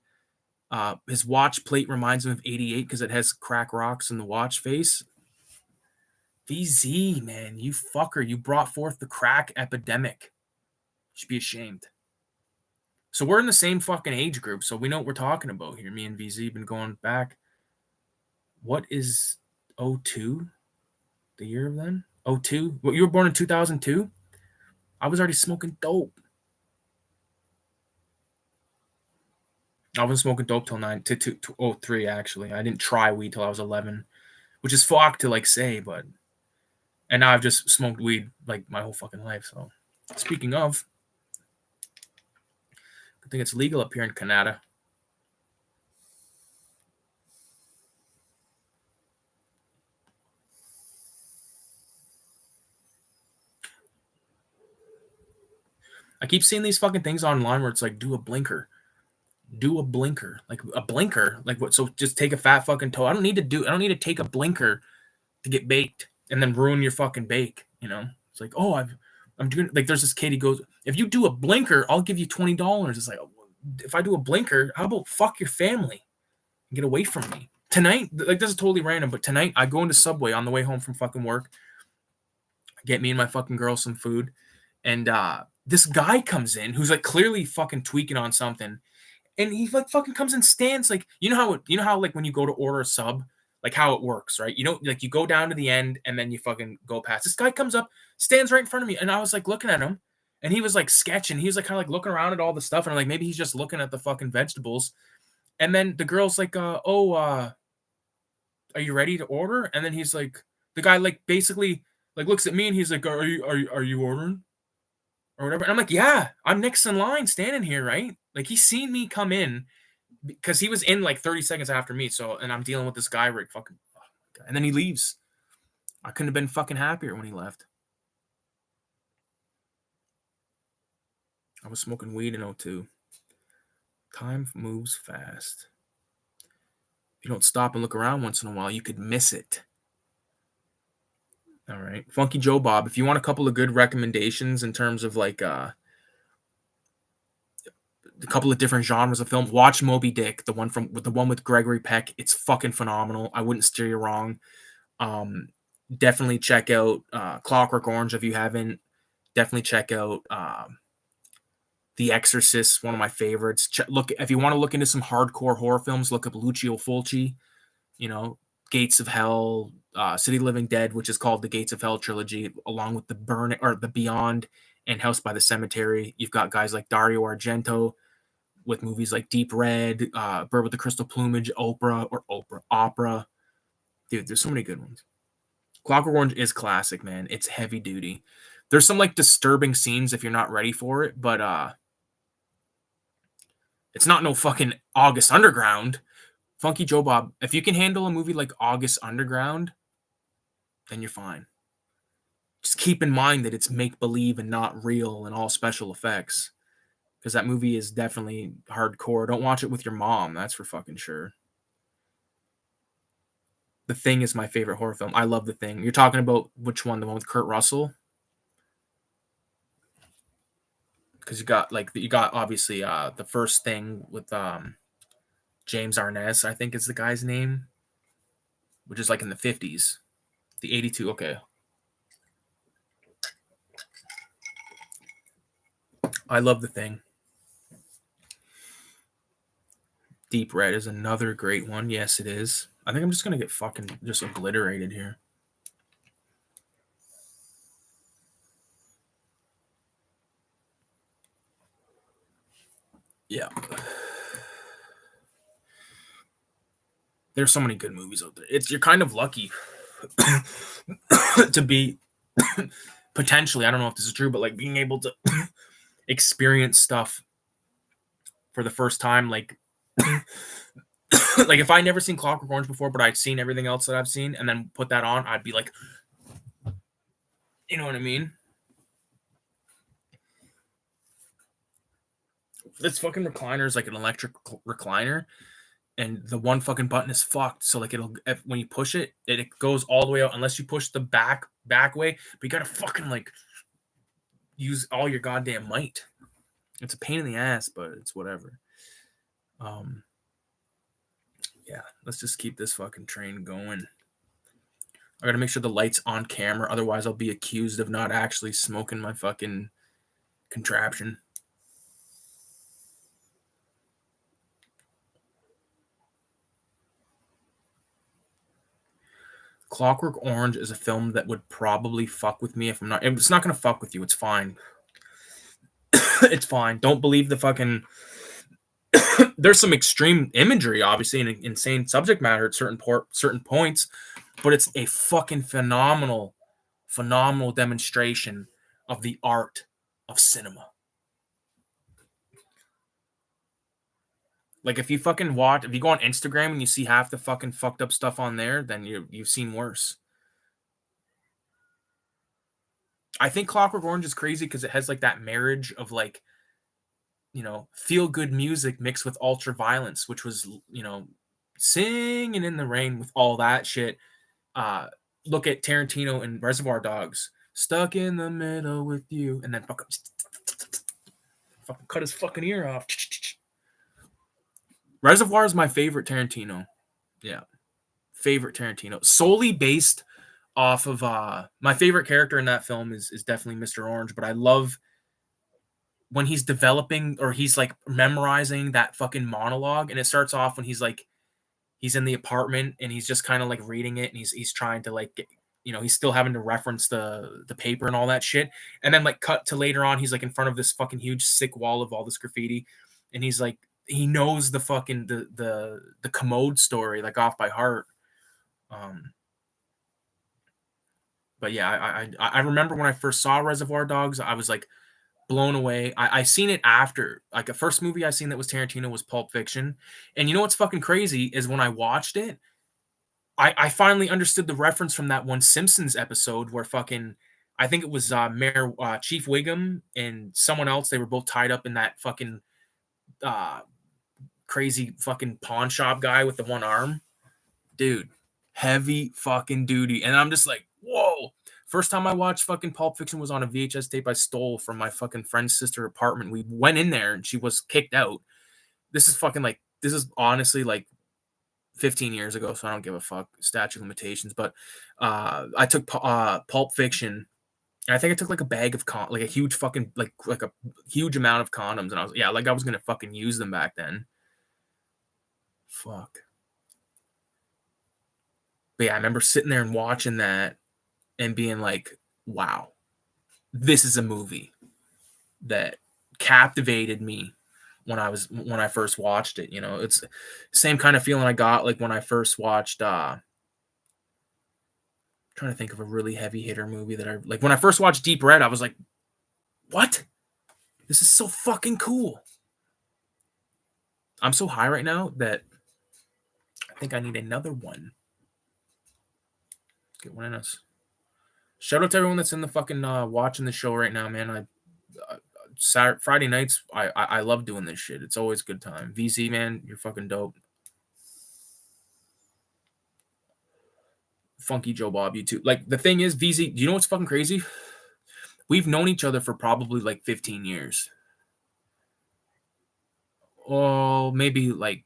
his watch plate reminds him of '88 because it has crack rocks in the watch face. VZ, man, you fucker, you brought forth the crack epidemic. You should be ashamed. So we're in the same fucking age group, so we know what we're talking about here. Me and VZ been going back. What is '02? The year of then? '02? Well, you were born in 2002? I was already smoking dope. I wasn't smoking dope till 03, actually. I didn't try weed till I was 11, which is fuck to like say, but. And now I've just smoked weed like my whole fucking life. So, speaking of, I think it's legal up here in Canada. I keep seeing these fucking things online where it's like, do a blinker. Do a blinker. Like a blinker. Like what? So just take a fat fucking toe. I don't need to take a blinker to get baked and then ruin your fucking bake. You know? It's like, oh, I'm doing like there's this kid, he goes, if you do a blinker, I'll give you $20. It's like, if I do a blinker, how about fuck your family and get away from me? Tonight, like this is totally random, but tonight I go into Subway on the way home from fucking work, get me and my fucking girl some food, and this guy comes in who's like clearly fucking tweaking on something, and he like fucking comes and stands like, you know how like when you go to order a sub, like how it works, right? You know, like you go down to the end and then you fucking go past. This guy comes up, stands right in front of me, and I was like looking at him, and he was like sketching. He was like kind of like looking around at all the stuff, and I'm like, maybe he's just looking at the fucking vegetables. And then the girl's like, are you ready to order? And then he's like, the guy like basically like looks at me and he's like, are you ordering or whatever? And I'm like, yeah, I'm next in line, standing here, right? Like he's seen me come in because he was in like 30 seconds after me. So, and I'm dealing with this guy right fucking, oh my God. And then he leaves. I couldn't have been fucking happier when he left. I was smoking weed in '02. Time moves fast. If you don't stop and look around once in a while, you could miss it. All right. Funky Joe Bob, if you want a couple of good recommendations in terms of like a couple of different genres of film, watch Moby Dick, the one with Gregory Peck. It's fucking phenomenal. I wouldn't steer you wrong. Definitely check out Clockwork Orange if you haven't. Definitely check out The Exorcist, one of my favorites. Look, if you want to look into some hardcore horror films, look up Lucio Fulci. You know, Gates of Hell, City of the Living Dead, which is called the Gates of Hell trilogy, along with the Beyond and House by the Cemetery. You've got guys like Dario Argento with movies like Deep Red, Bird with the Crystal Plumage, Opera. Dude, there's so many good ones. Clockwork Orange is classic, man. It's heavy duty. There's some like disturbing scenes if you're not ready for it, but it's not no fucking August Underground. Funky Joe Bob, if you can handle a movie like August Underground, then you're fine. Just keep in mind that it's make-believe and not real and all special effects. Because that movie is definitely hardcore. Don't watch it with your mom, that's for fucking sure. The Thing is my favorite horror film. I love The Thing. You're talking about which one? The one with Kurt Russell? Because you got obviously the first Thing with James Arness, I think is the guy's name, which is like in the 50s. The 82, okay. I love The Thing. Deep Red is another great one. Yes, it is. I think I'm just going to get fucking just obliterated here. Yeah. There's so many good movies out there. You're kind of lucky to be potentially, I don't know if this is true, but like being able to experience stuff for the first time, like like if I never seen Clockwork Orange before, but I'd seen everything else that I've seen and then put that on, I'd be like, you know what I mean? This fucking recliner is like an electric recliner, and the one fucking button is fucked. So like when you push it, it goes all the way out unless you push the back way. But you gotta fucking like use all your goddamn might. It's a pain in the ass, but it's whatever. Yeah, let's just keep this fucking train going. I gotta make sure the light's on camera, otherwise I'll be accused of not actually smoking my fucking contraption. Clockwork Orange is a film that would probably fuck with me if I'm not. It's not gonna fuck with you. It's fine. It's fine. Don't believe the fucking. There's some extreme imagery, obviously, and insane subject matter at certain points, but it's a fucking phenomenal demonstration of the art of cinema. Like if you fucking watch, if you go on Instagram and you see half the fucking fucked up stuff on there, then you've seen worse. I think Clockwork Orange is crazy because it has like that marriage of like, feel good music mixed with ultra violence, which was, singing in the rain with all that shit. Look at Tarantino and Reservoir Dogs. Stuck in the middle with you, and then fucking cut his fucking ear off. Reservoir is my favorite Tarantino. Yeah, favorite Tarantino, solely based off of my favorite character in that film is definitely Mr. Orange, but I love when he's developing or he's like memorizing that fucking monologue, and it starts off when he's in the apartment and he's just kind of like reading it, and he's trying to like get, he's still having to reference the paper and all that shit, and then like cut to later on he's like in front of this fucking huge sick wall of all this graffiti, and he's like he knows the fucking the commode story like off by heart. But yeah, I remember when I first saw Reservoir Dogs, I was like blown away. I seen it after, like, the first movie I seen that was Tarantino was Pulp Fiction. And you know what's fucking crazy is when I watched it, I finally understood the reference from that one Simpsons episode where fucking I think it was Mayor Chief Wiggum and someone else. They were both tied up in that fucking uh, crazy fucking pawn shop guy with the one arm, dude. Heavy fucking duty, and I'm just like, whoa. First time I watched fucking Pulp Fiction was on a VHS tape I stole from my fucking friend's sister apartment. We went in there and she was kicked out. This is honestly like 15 years ago, so I don't give a fuck. Statute of limitations. But I took Pulp Fiction, and I think I took like a bag of like a huge fucking like a huge amount of condoms, and I was gonna fucking use them back then. Fuck. But yeah, I remember sitting there and watching that and being like, wow, this is a movie that captivated me when I first watched it. It's the same kind of feeling I got like when I first watched trying to think of a really heavy hitter movie that I like. When I first watched Deep Red, I was like, what? This is so fucking cool. I'm so high right now that I think I need another one. Get one in us. Shout out to everyone that's in the fucking watching the show right now, man. Friday nights, I love doing this shit. It's always a good time. VZ, man, you're fucking dope. Funky Joe Bob, you too. Like, the thing is, VZ, do you know what's fucking crazy? We've known each other for probably like 15 years. Oh, maybe like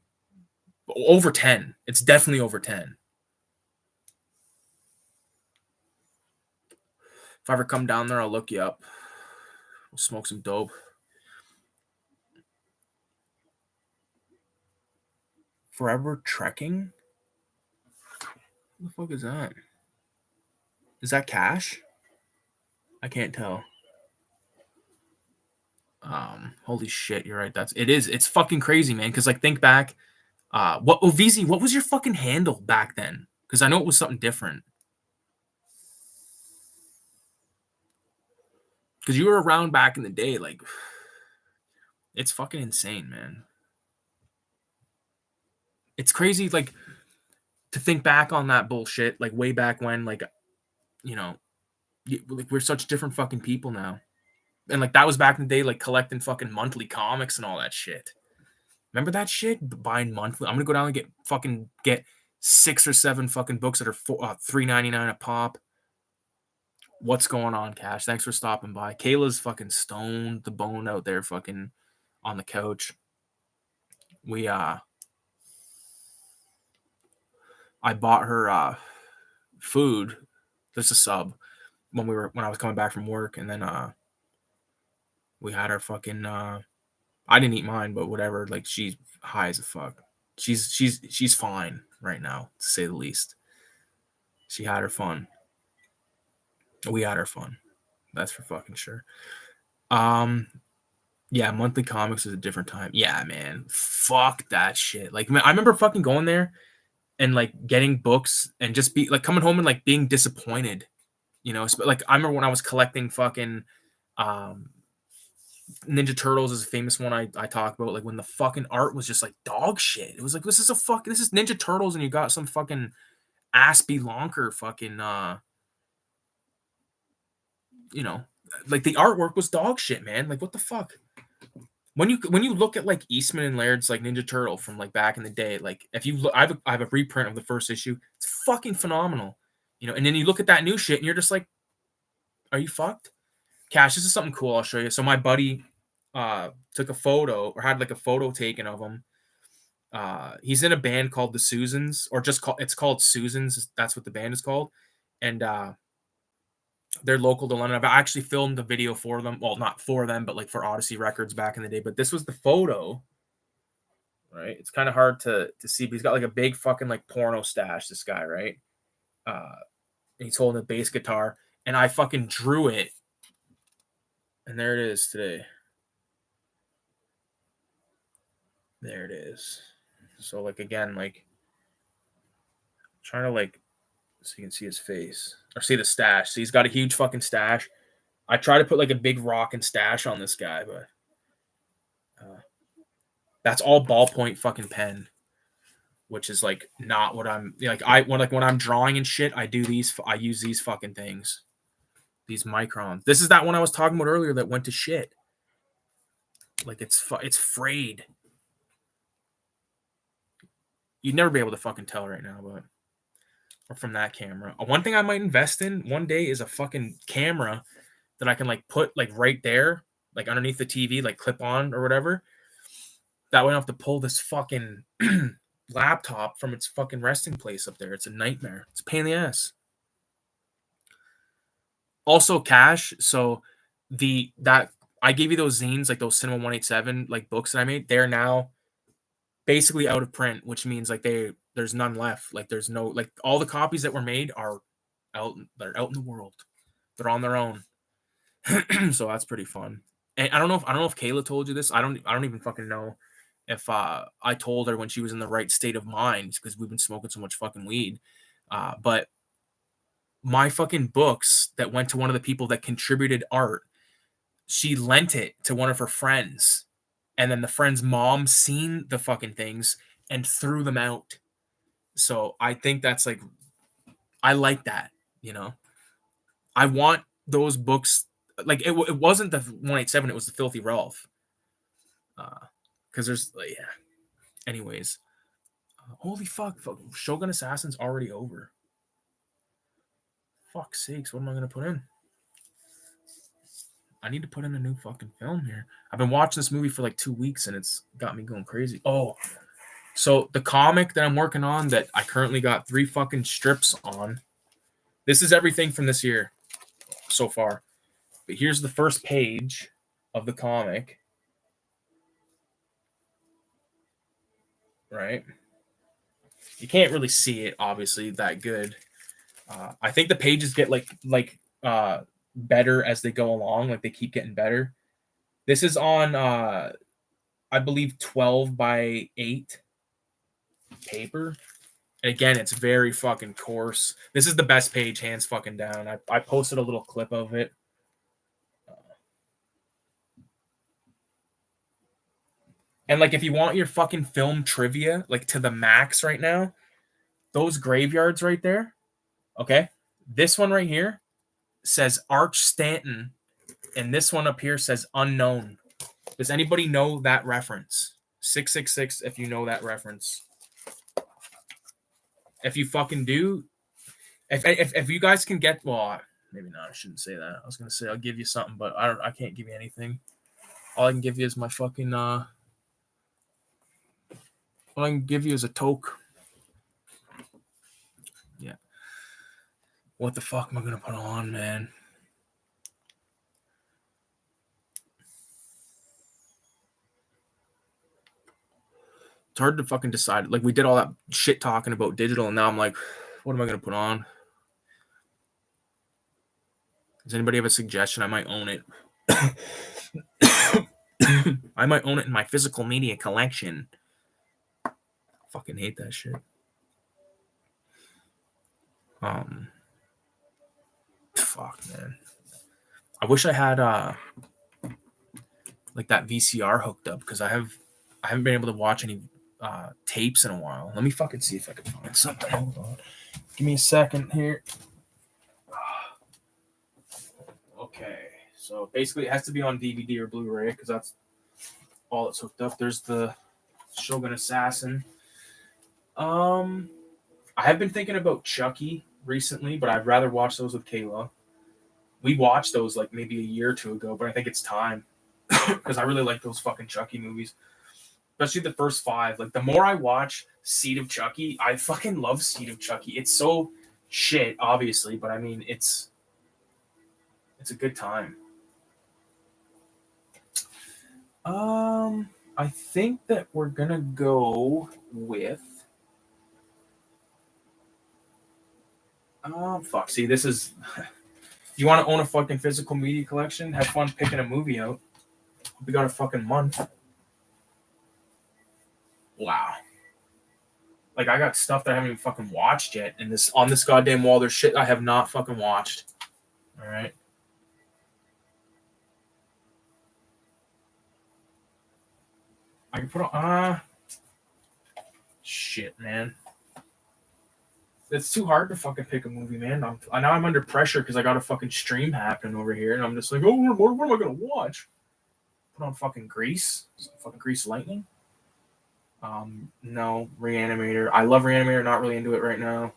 over 10. It's definitely over 10. If I ever come down there, I'll look you up. We'll smoke some dope. Forever Trekking? What the fuck is that? Is that cash? I can't tell. Holy shit, you're right. It's fucking crazy, man. Because like, think back. VZ, what was your fucking handle back then? Because I know it was something different. Because you were around back in the day, like, it's fucking insane, man. It's crazy, like, to think back on that bullshit, like, way back when, like, like, we're such different fucking people now. And, like, that was back in the day, like, collecting fucking monthly comics and all that shit. Remember that shit? Buying monthly. I'm gonna go down and get 6 or 7 fucking books that are $3.99 a pop. What's going on, Cash? Thanks for stopping by. Kayla's fucking stoned the bone out there fucking on the couch. I bought her food, just a sub, when I was coming back from work, and then we had her fucking I didn't eat mine, but whatever, like, she's high as a fuck. She's fine right now, to say the least. She had her fun. We had our fun. That's for fucking sure. Yeah, monthly comics is a different time. Yeah, man. Fuck that shit. Like, man, I remember fucking going there and like getting books and just be like coming home and like being disappointed. Like, I remember when I was collecting fucking Ninja Turtles is a famous one I talk about, like, when the fucking art was just like dog shit. It was like, this is Ninja Turtles, and you got some fucking Aspie Lonker fucking like, the artwork was dog shit, man. Like, what the fuck? When you look at like Eastman and Laird's like Ninja Turtle from like back in the day, like, if you look, I have a reprint of the first issue. It's fucking phenomenal, and then you look at that new shit and you're just like, Are you fucked? Cash, this is something cool I'll show you. So my buddy took a photo, or had like a photo taken of him. He's in a band called the Susans, or it's called Susans. That's what the band is called. And they're local to London. I've actually filmed the video for them. Well, not for them, but like for Odyssey Records back in the day. But this was the photo, right? It's kind of hard to see, but he's got like a big fucking like porno stash, this guy, right? And he's holding a bass guitar, and I fucking drew it. And there it is today. There it is. So like, again, like trying to like, so you can see his face or see the stash. So he's got a huge fucking stash. I try to put like a big rock and stash on this guy, but that's all ballpoint fucking pen, which is like not what I'm like. When I'm drawing and shit, I use these fucking things, these microns. This is that one I was talking about earlier that went to shit. Like it's frayed. You'd never be able to fucking tell right now, but or from that camera. One thing I might invest in one day is a fucking camera that I can like put like right there, like underneath the TV, like clip on or whatever. That way I don't have to pull this fucking laptop from its fucking resting place up there. It's a nightmare. It's a pain in the ass. Also, Cash. So that I gave you those zines, like those CINEMA187 like books that I made. They're now basically out of print, which means like there's none left. Like there's no, like all the copies that were made are out. They're out in the world. They're on their own. So that's pretty fun. And I don't know if Kayla told you this. I don't even fucking know if I told her when she was in the right state of mind, because we've been smoking so much fucking weed. But my fucking books that went to one of the people that contributed art, she lent it to one of her friends, and then the friend's mom seen the fucking things and threw them out. So I think that's like, I like that, you know. I want those books. Like it wasn't the 187, it was the Filthy Ralph. Because there's like, yeah. Anyways, holy fuck, Shogun Assassin's already over. Fuck's sakes, what am I gonna put in? I need to put in a new fucking film here. I've been watching this movie for like 2 weeks and it's got me going crazy. Oh, so the comic that I'm working on that I currently got 3 fucking strips on. This is everything from this year so far. But here's the first page of the comic. Right? You can't really see it, obviously, that good. I think the pages get better as they go along. Like they keep getting better. This is on, I believe, 12 by 8 paper. And again, it's very fucking coarse. This is the best page, hands fucking down. I posted a little clip of it. And like, if you want your fucking film trivia, like to the max right now, those graveyards right there, okay? This one right here says Arch Stanton, and this one up here says unknown. Does anybody know that reference? 666 if you know that reference. If you fucking do, if you guys can get, well, maybe not. I shouldn't say that. I was gonna say I'll give you something, but I can't give you anything. All I can give you is my fucking all I can give you is a toke. Yeah. What the fuck am I gonna put on, man? It's hard to fucking decide. Like, we did all that shit talking about digital, and now I'm like, what am I gonna put on? Does anybody have a suggestion? I might own it. I might own it in my physical media collection. Fucking hate that shit. Fuck, man. I wish I had like that VCR hooked up, because I haven't been able to watch any tapes in a while. Let me fucking see if I can find something. Hold on. Give me a second here. Okay. So basically it has to be on DVD or Blu-ray, because that's all that's hooked up. There's the Shogun Assassin. I have been thinking about Chucky recently, but I'd rather watch those with Kayla. We watched those like maybe a year or two ago, but I think it's time because I really like those fucking Chucky movies, especially the first 5. Like the more I watch Seed of Chucky, I fucking love Seed of Chucky. It's so shit, obviously, but I mean it's a good time. I think that we're gonna go with. Oh fuck! See, this is. You want to own a fucking physical media collection? Have fun picking a movie out. We got a fucking month. Wow. Like I got stuff that I haven't even fucking watched yet, and this on this goddamn wall. There's shit I have not fucking watched. All right. I can put on. Shit, man. It's too hard to fucking pick a movie, man. Now I'm under pressure because I got a fucking stream happening over here, and I'm just like, oh, what am I gonna watch? Put on fucking Grease, fucking Grease Lightning. No, Reanimator. I love Reanimator. Not really into it right now.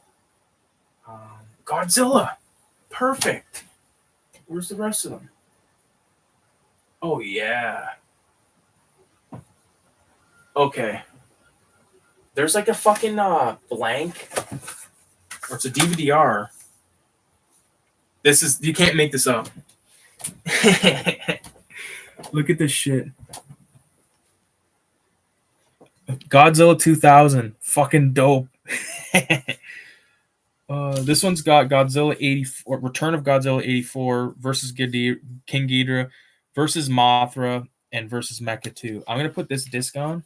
Godzilla, perfect. Where's the rest of them? Oh yeah. Okay. There's like a fucking blank. Or it's a DVD-R. This is, you can't make this up. Look at this shit. Godzilla 2000. Fucking dope. This one's got Godzilla 84, Return of Godzilla 84 versus King Ghidorah versus Mothra and versus Mecha 2. I'm going to put this disc on.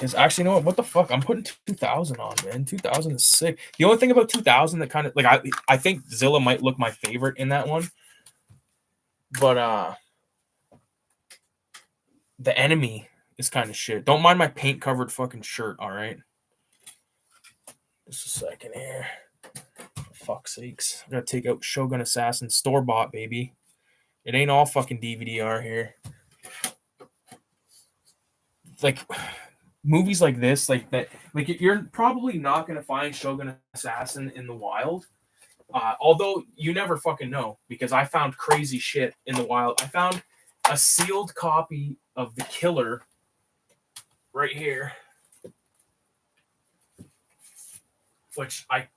Is actually, you know what the fuck? I'm putting 2000 on, man. 2000 is sick. The only thing about 2000 that kind of like I think Zilla might look my favorite in that one, but the enemy is kind of shit. Don't mind my paint covered fucking shirt. All right, just a second here. For fuck's sakes, I gotta take out Shogun Assassin store bought, baby. It ain't all fucking DVD-R here. Like. Movies like this, like that, like you're probably not going to find Shogun Assassin in the wild. Although you never fucking know, because I found crazy shit in the wild. I found a sealed copy of The Killer right here, which I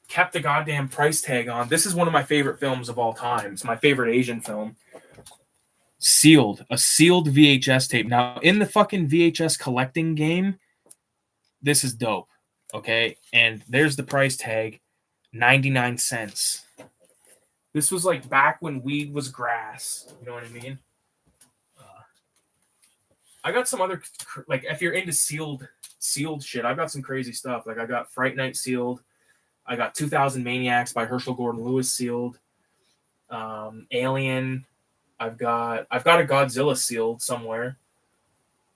kept the goddamn price tag on. This is one of my favorite films of all time. It's my favorite Asian film. A sealed VHS tape. Now, in the fucking VHS collecting game, this is dope, okay? And there's the price tag, 99 cents. This was like back when weed was grass. You know what I mean? I got some other, like, if you're into sealed shit, I've got some crazy stuff. Like, I got Fright Night sealed. I got 2000 Maniacs by Herschel Gordon Lewis sealed. Alien. I've got a Godzilla sealed somewhere,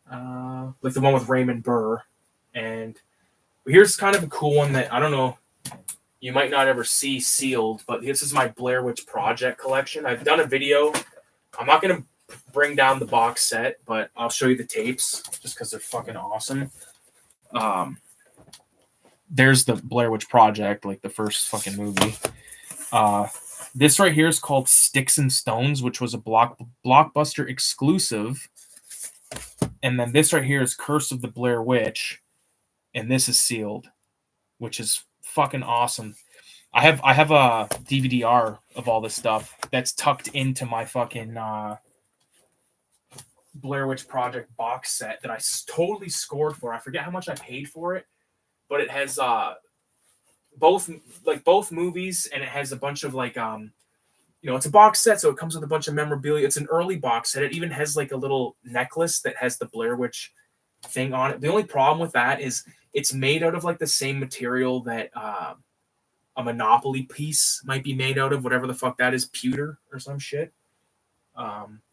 like the one with Raymond Burr. And here's kind of a cool one that I don't know, you might not ever see sealed, but this is my Blair Witch Project collection. I've done a video. I'm not gonna bring down the box set, but I'll show you the tapes just because they're fucking awesome. There's the Blair Witch Project, like the first fucking movie. This right here is called Sticks and Stones, which was a Blockbuster exclusive. And then this right here is Curse of the Blair Witch. And this is sealed, which is fucking awesome. I have a DVD-R of all this stuff that's tucked into my fucking Blair Witch Project box set that I totally scored for. I forget how much I paid for it, but it has both movies, and it has a bunch of like it's a box set, so it comes with a bunch of memorabilia. It's an early box set. It even has like a little necklace that has the Blair Witch thing on it. The only problem with that is it's made out of like the same material that a Monopoly piece might be made out of, whatever the fuck that is, pewter or some shit.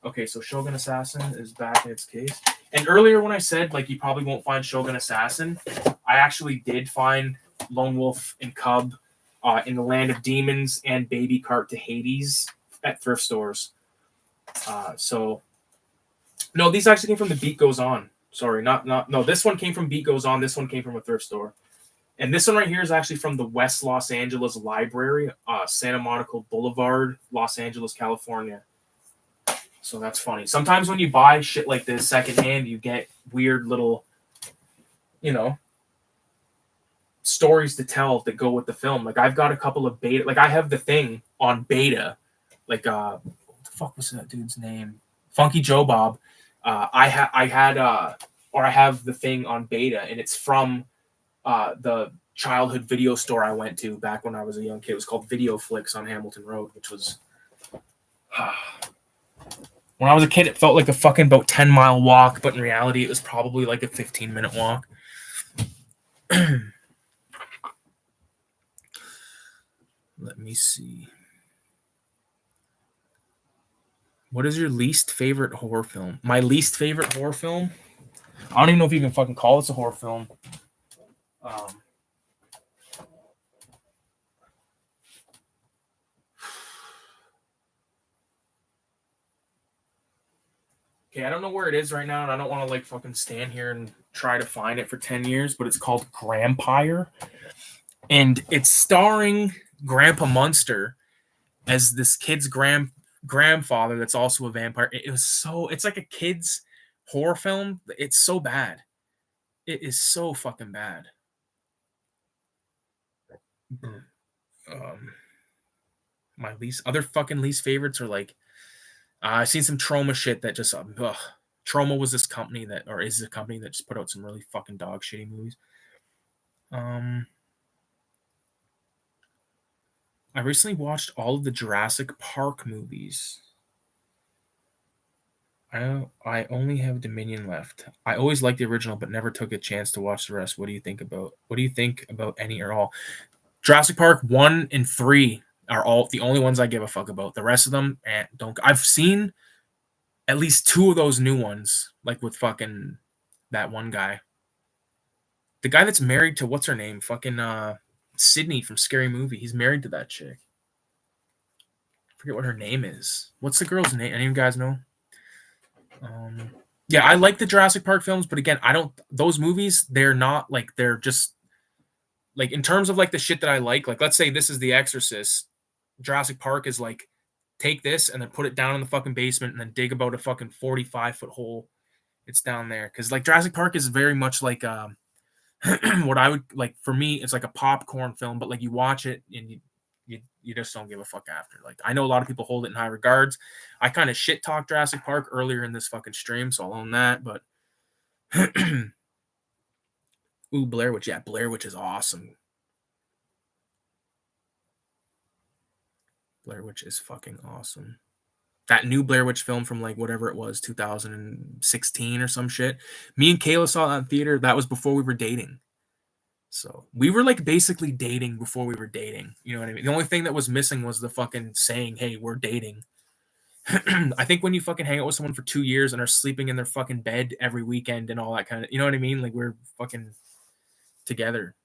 Okay, so Shogun Assassin is back in its case. And earlier when I said like you probably won't find Shogun Assassin, I actually did find Lone Wolf and Cub in the Land of Demons and Baby Cart to Hades at thrift stores. So no, these actually came from the Beat Goes On. Sorry, no, this one came from Beat Goes On. This one came from a thrift store. And this one right here is actually from the West Los Angeles Library, Santa Monica Boulevard, Los Angeles, California. So that's funny. Sometimes when you buy shit like this secondhand, you get weird little, you know, stories to tell that go with the film. Like I've got a couple of beta. Like I have the thing on beta. Like what the fuck was that dude's name? Funky Joe Bob. I have the thing on beta, and it's from the childhood video store I went to back when I was a young kid. It was called Videoflix on Hamilton Road, which was when I was a kid, it felt like a fucking about 10-mile walk, but in reality, it was probably like a 15-minute walk. Let me see. What is your least favorite horror film? My least favorite horror film? I don't even know if you can fucking call this a horror film. Okay, I don't know where it is right now, and I don't want to like fucking stand here and try to find it for 10 years, but it's called Grampire. And it's starring Grandpa Munster as this kid's grandfather that's also a vampire. It's like a kid's horror film. It's so bad. It is so fucking bad. My other fucking least favorites are like I've seen some Trauma shit that just Trauma was this company that, or is a company that just put out some really fucking dog shitty movies. I recently watched all of the Jurassic Park movies. I only have Dominion left. I always liked the original, but never took a chance to watch the rest. What do you think about any or all? Jurassic Park 1 and 3 are all the only ones I give a fuck about. The rest of them, don't. I've seen at least 2 of those new ones, like with fucking that one guy. The guy that's married to what's her name? Fucking Sydney from Scary Movie. He's married to that chick. I forget what her name is. What's the girl's name? Any of you guys know? Yeah, I like the Jurassic Park films, but again, I don't. Those movies, they're not like they're just like in terms of like the shit that I like. Like, let's say this is The Exorcist. Jurassic Park is like take this and then put it down in the fucking basement and then dig about a fucking 45-foot hole. It's down there because like Jurassic Park is very much like what I would like for me. It's like a popcorn film, but like you watch it and you just don't give a fuck after. Like I know a lot of people hold it in high regards. I kind of shit talked Jurassic Park earlier in this fucking stream, so I'll own that. But ooh, Blair Witch, yeah, Blair Witch is awesome. Blair Witch is fucking awesome. That new Blair Witch film from like whatever it was, 2016 or some shit. Me and Kayla saw that in theater. That was before we were dating. So we were like basically dating before we were dating. You know what I mean? The only thing that was missing was the fucking saying, hey, we're dating. I think when you fucking hang out with someone for 2 years and are sleeping in their fucking bed every weekend and all that kind of, you know what I mean? Like we're fucking together.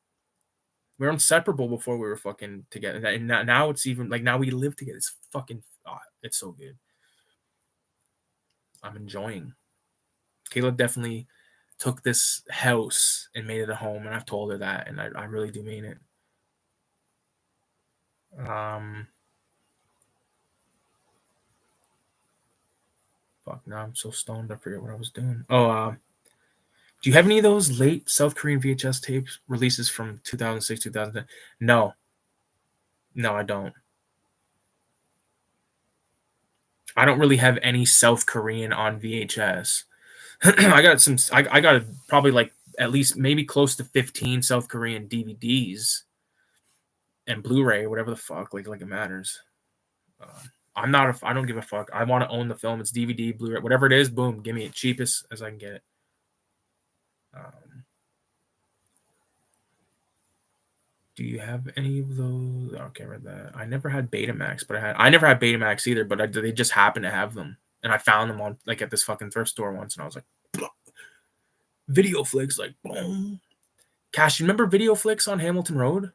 We were inseparable before we were fucking together. And now it's even like now we live together. It's fucking, it's so good. I'm enjoying. Kayla definitely took this house and made it a home, and I've told her that, and I really do mean it. Fuck, now I'm so stoned I forget what I was doing. Do you have any of those late South Korean VHS tapes releases from 2006, 2010? No, I don't. I don't really have any South Korean on VHS. I got probably like at least maybe close to 15 South Korean DVDs and Blu-ray, whatever the fuck, like it matters. I don't give a fuck. I want to own the film. It's DVD, Blu-ray, whatever it is. Boom, give me it cheapest as I can get it. Do you have any of those? Okay, I read that. I never had Betamax, but I never had Betamax either. But they just happened to have them, and I found them on like at this fucking thrift store once, and I was like, Videoflix, like boom. Cash, you remember Videoflix on Hamilton Road?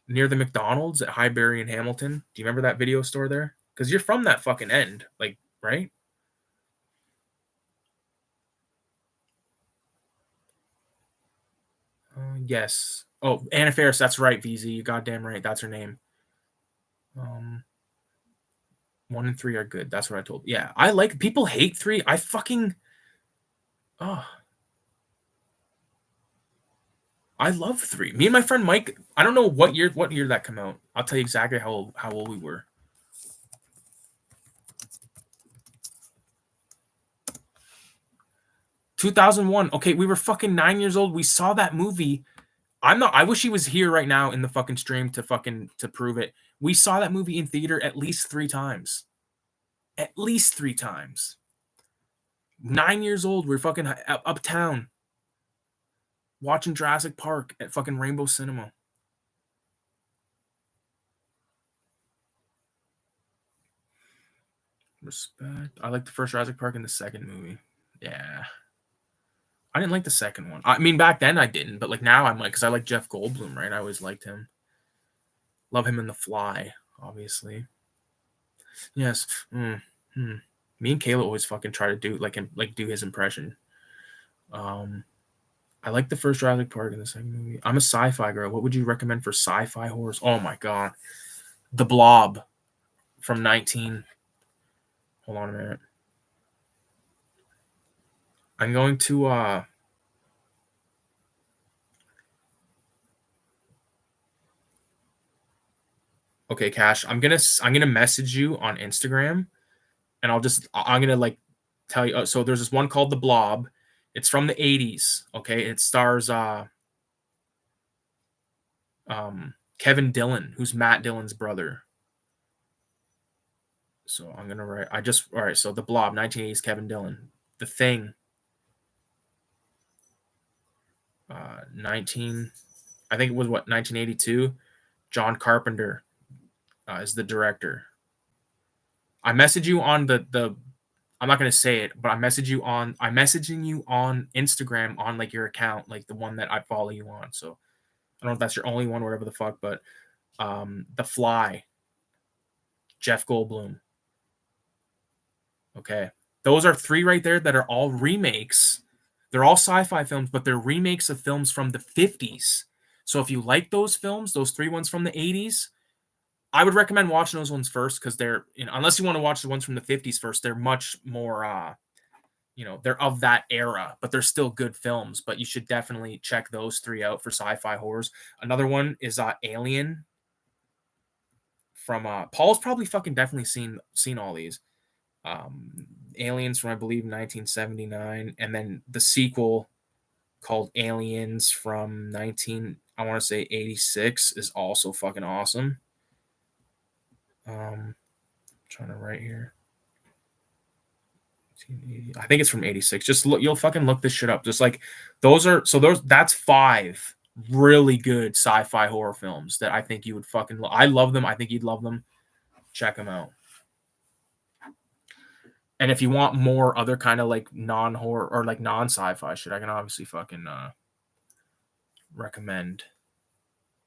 Near the McDonald's at Highbury and Hamilton. Do you remember that video store there? Because you're from that fucking end, like, right? Yes. Oh, Anna Faris, that's right, VZ. You goddamn right. That's her name. 1 and 3 are good. That's what I told. Yeah, I like. People hate 3. I fucking. Oh, I love 3. Me and my friend Mike. I don't know what year that come out. I'll tell you exactly how old we were. 2001. Okay, we were fucking 9 years old. We saw that movie. I wish he was here right now in the fucking stream to prove it. We saw that movie in theater at least 3 times. At least 3 times. 9 years old. We're fucking uptown watching Jurassic Park at fucking Rainbow Cinema. Respect. I like the first Jurassic Park and the second movie. Yeah. I didn't like the second one. I mean, back then I didn't, but like now I'm like, because I like Jeff Goldblum, right? I always liked him. Love him in The Fly, obviously. Yes. Me and Kayla always fucking try to do do his impression. I like the first Jurassic Park and the second movie. I'm a sci-fi girl. What would you recommend for sci-fi horrors? Oh my god, The Blob from 19. Hold on a minute. I'm going to okay, Cash. I'm gonna message you on Instagram, and I'm gonna like tell you. So there's this one called The Blob. It's from the 80s. Okay, it stars Kevin Dillon, who's Matt Dillon's brother. So I'm gonna write. All right. So The Blob, 1980s, Kevin Dillon. The Thing, 19. I think it was 1982. John Carpenter is the director. I message you on the. I'm not gonna say it, but I'm messaging you on Instagram on like your account, like the one that I follow you on. So I don't know if that's your only one, whatever the fuck, but The Fly, Jeff Goldblum. Okay. Those are 3 right there that are all remakes. They're all sci-fi films, but they're remakes of films from the 50s. So if you like those films, those 3 ones from the 80s, I would recommend watching those ones first because they're, unless you want to watch the ones from the 50s first, they're much more they're of that era, but they're still good films. But you should definitely check those 3 out for sci-fi horrors. Another one is Alien from Paul's probably fucking definitely seen all these. Aliens from I believe 1979, and then the sequel called Aliens from I want to say 86 is also fucking awesome. Trying to write here. I think it's from 86. Just look, you'll fucking look this shit up. Just like that's 5 really good sci-fi horror films that I think you would fucking I love them. I think you'd love them. Check them out. And if you want more other kind of like non-horror or like non-sci-fi shit, I can obviously fucking recommend.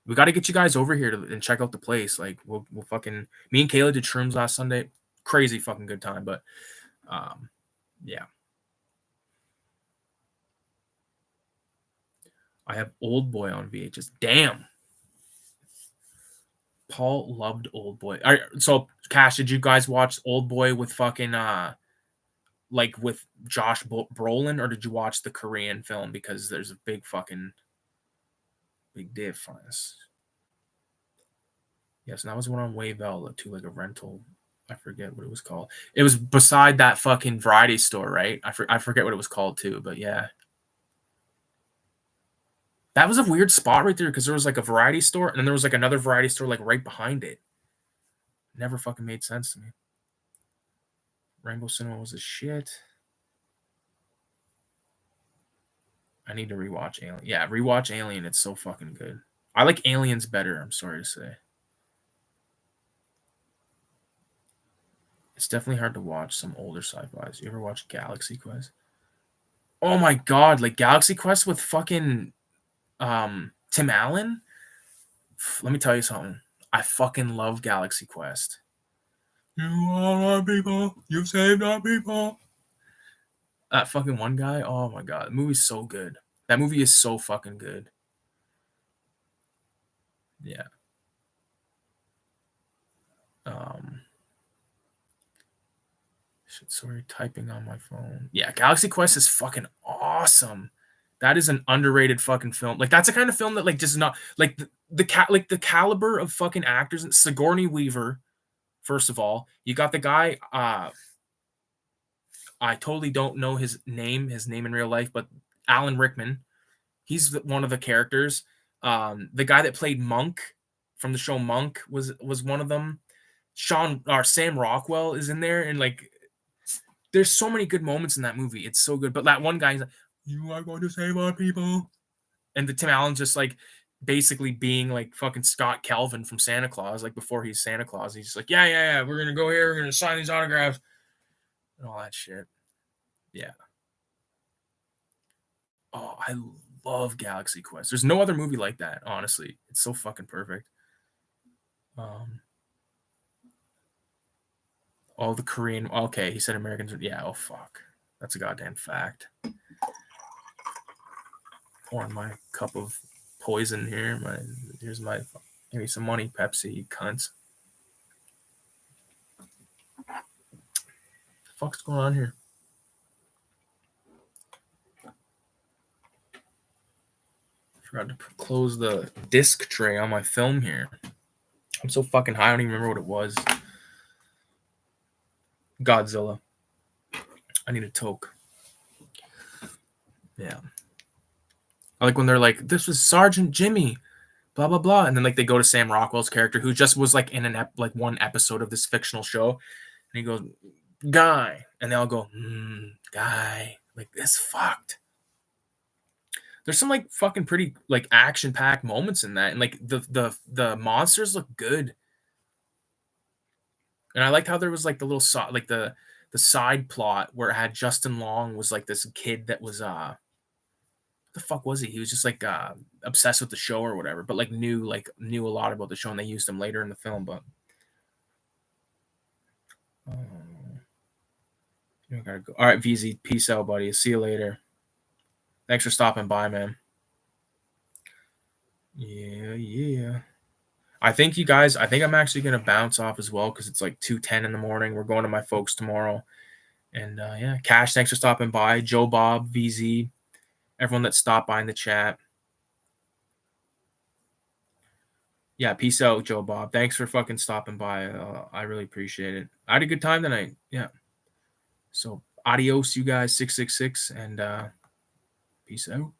We got to get you guys over here and check out the place. Like we'll fucking me and Kayla did shrooms last Sunday. Crazy fucking good time, but yeah. I have Old Boy on VHS. Damn. Paul loved Old Boy. All right, so Cash, did you guys watch Old Boy with fucking like with Josh Brolin, or did you watch the Korean film? Because there's a big difference. Yes, and that was one on Wavell too, like a rental. I forget what it was called. It was beside that fucking variety store, right? I forget what it was called too, but yeah. That was a weird spot right there because there was like a variety store and then there was like another variety store like right behind it. Never fucking made sense to me. Rainbow Cinema was a shit. I need to rewatch Alien. Yeah, rewatch Alien. It's so fucking good. I like Aliens better, I'm sorry to say. It's definitely hard to watch some older sci-fis. You ever watch Galaxy Quest? Oh my god, like Galaxy Quest with fucking Tim Allen? Let me tell you something. I fucking love Galaxy Quest. You are our people. You saved our people. That fucking one guy. Oh my god, the movie's so good. That movie is so fucking good. Yeah. Shit, sorry, typing on my phone. Yeah, Galaxy Quest is fucking awesome. That is an underrated fucking film. Like that's a kind of film that like just not like the caliber of fucking actors. Sigourney Weaver, first of all, you got the guy. I totally don't know his name in real life, but Alan Rickman. He's one of the characters. The guy that played Monk from the show Monk was one of them. Sam Rockwell is in there, and like, there's so many good moments in that movie. It's so good. But that one guy's like, "You are going to save our people," and the Tim Allen's just like basically being like fucking Scott Calvin from Santa Claus, like before he's Santa Claus. He's just like, yeah, yeah, yeah, we're gonna go here, we're gonna sign these autographs and all that shit. Yeah. Oh, I love Galaxy Quest. There's no other movie like that, honestly. It's so fucking perfect. All the Korean. Okay, he said Americans. Yeah. Oh fuck, that's a goddamn fact. Pouring my cup of poison here. Here's my. Give me some money, Pepsi, you cunts. What the fuck's going on here? Forgot to close the disc tray on my film here. I'm so fucking high, I don't even remember what it was. Godzilla. I need a toke. Yeah. I like when they're like, this was Sergeant Jimmy, blah, blah, blah. And then like they go to Sam Rockwell's character, who just was like in one episode of this fictional show. And he goes, Guy. And they all go, Guy. Like, this fucked. There's some like fucking pretty like action-packed moments in that. And like the monsters look good. And I liked how there was like the little the side plot where it had Justin Long was like this kid that was what the fuck was he? He was just like obsessed with the show or whatever, but like knew a lot about the show, and they used him later in the film. But you gotta go. All right, VZ, peace out, buddy. See you later. Thanks for stopping by, man. Yeah. I think I'm actually gonna bounce off as well because it's like 2:10 in the morning. We're going to my folks tomorrow. And yeah, Cash, thanks for stopping by. Joe Bob, VZ, everyone that stopped by in the chat. Yeah, peace out, Joe Bob. Thanks for fucking stopping by. I really appreciate it. I had a good time tonight. Yeah. So adios, you guys, 666, and peace out.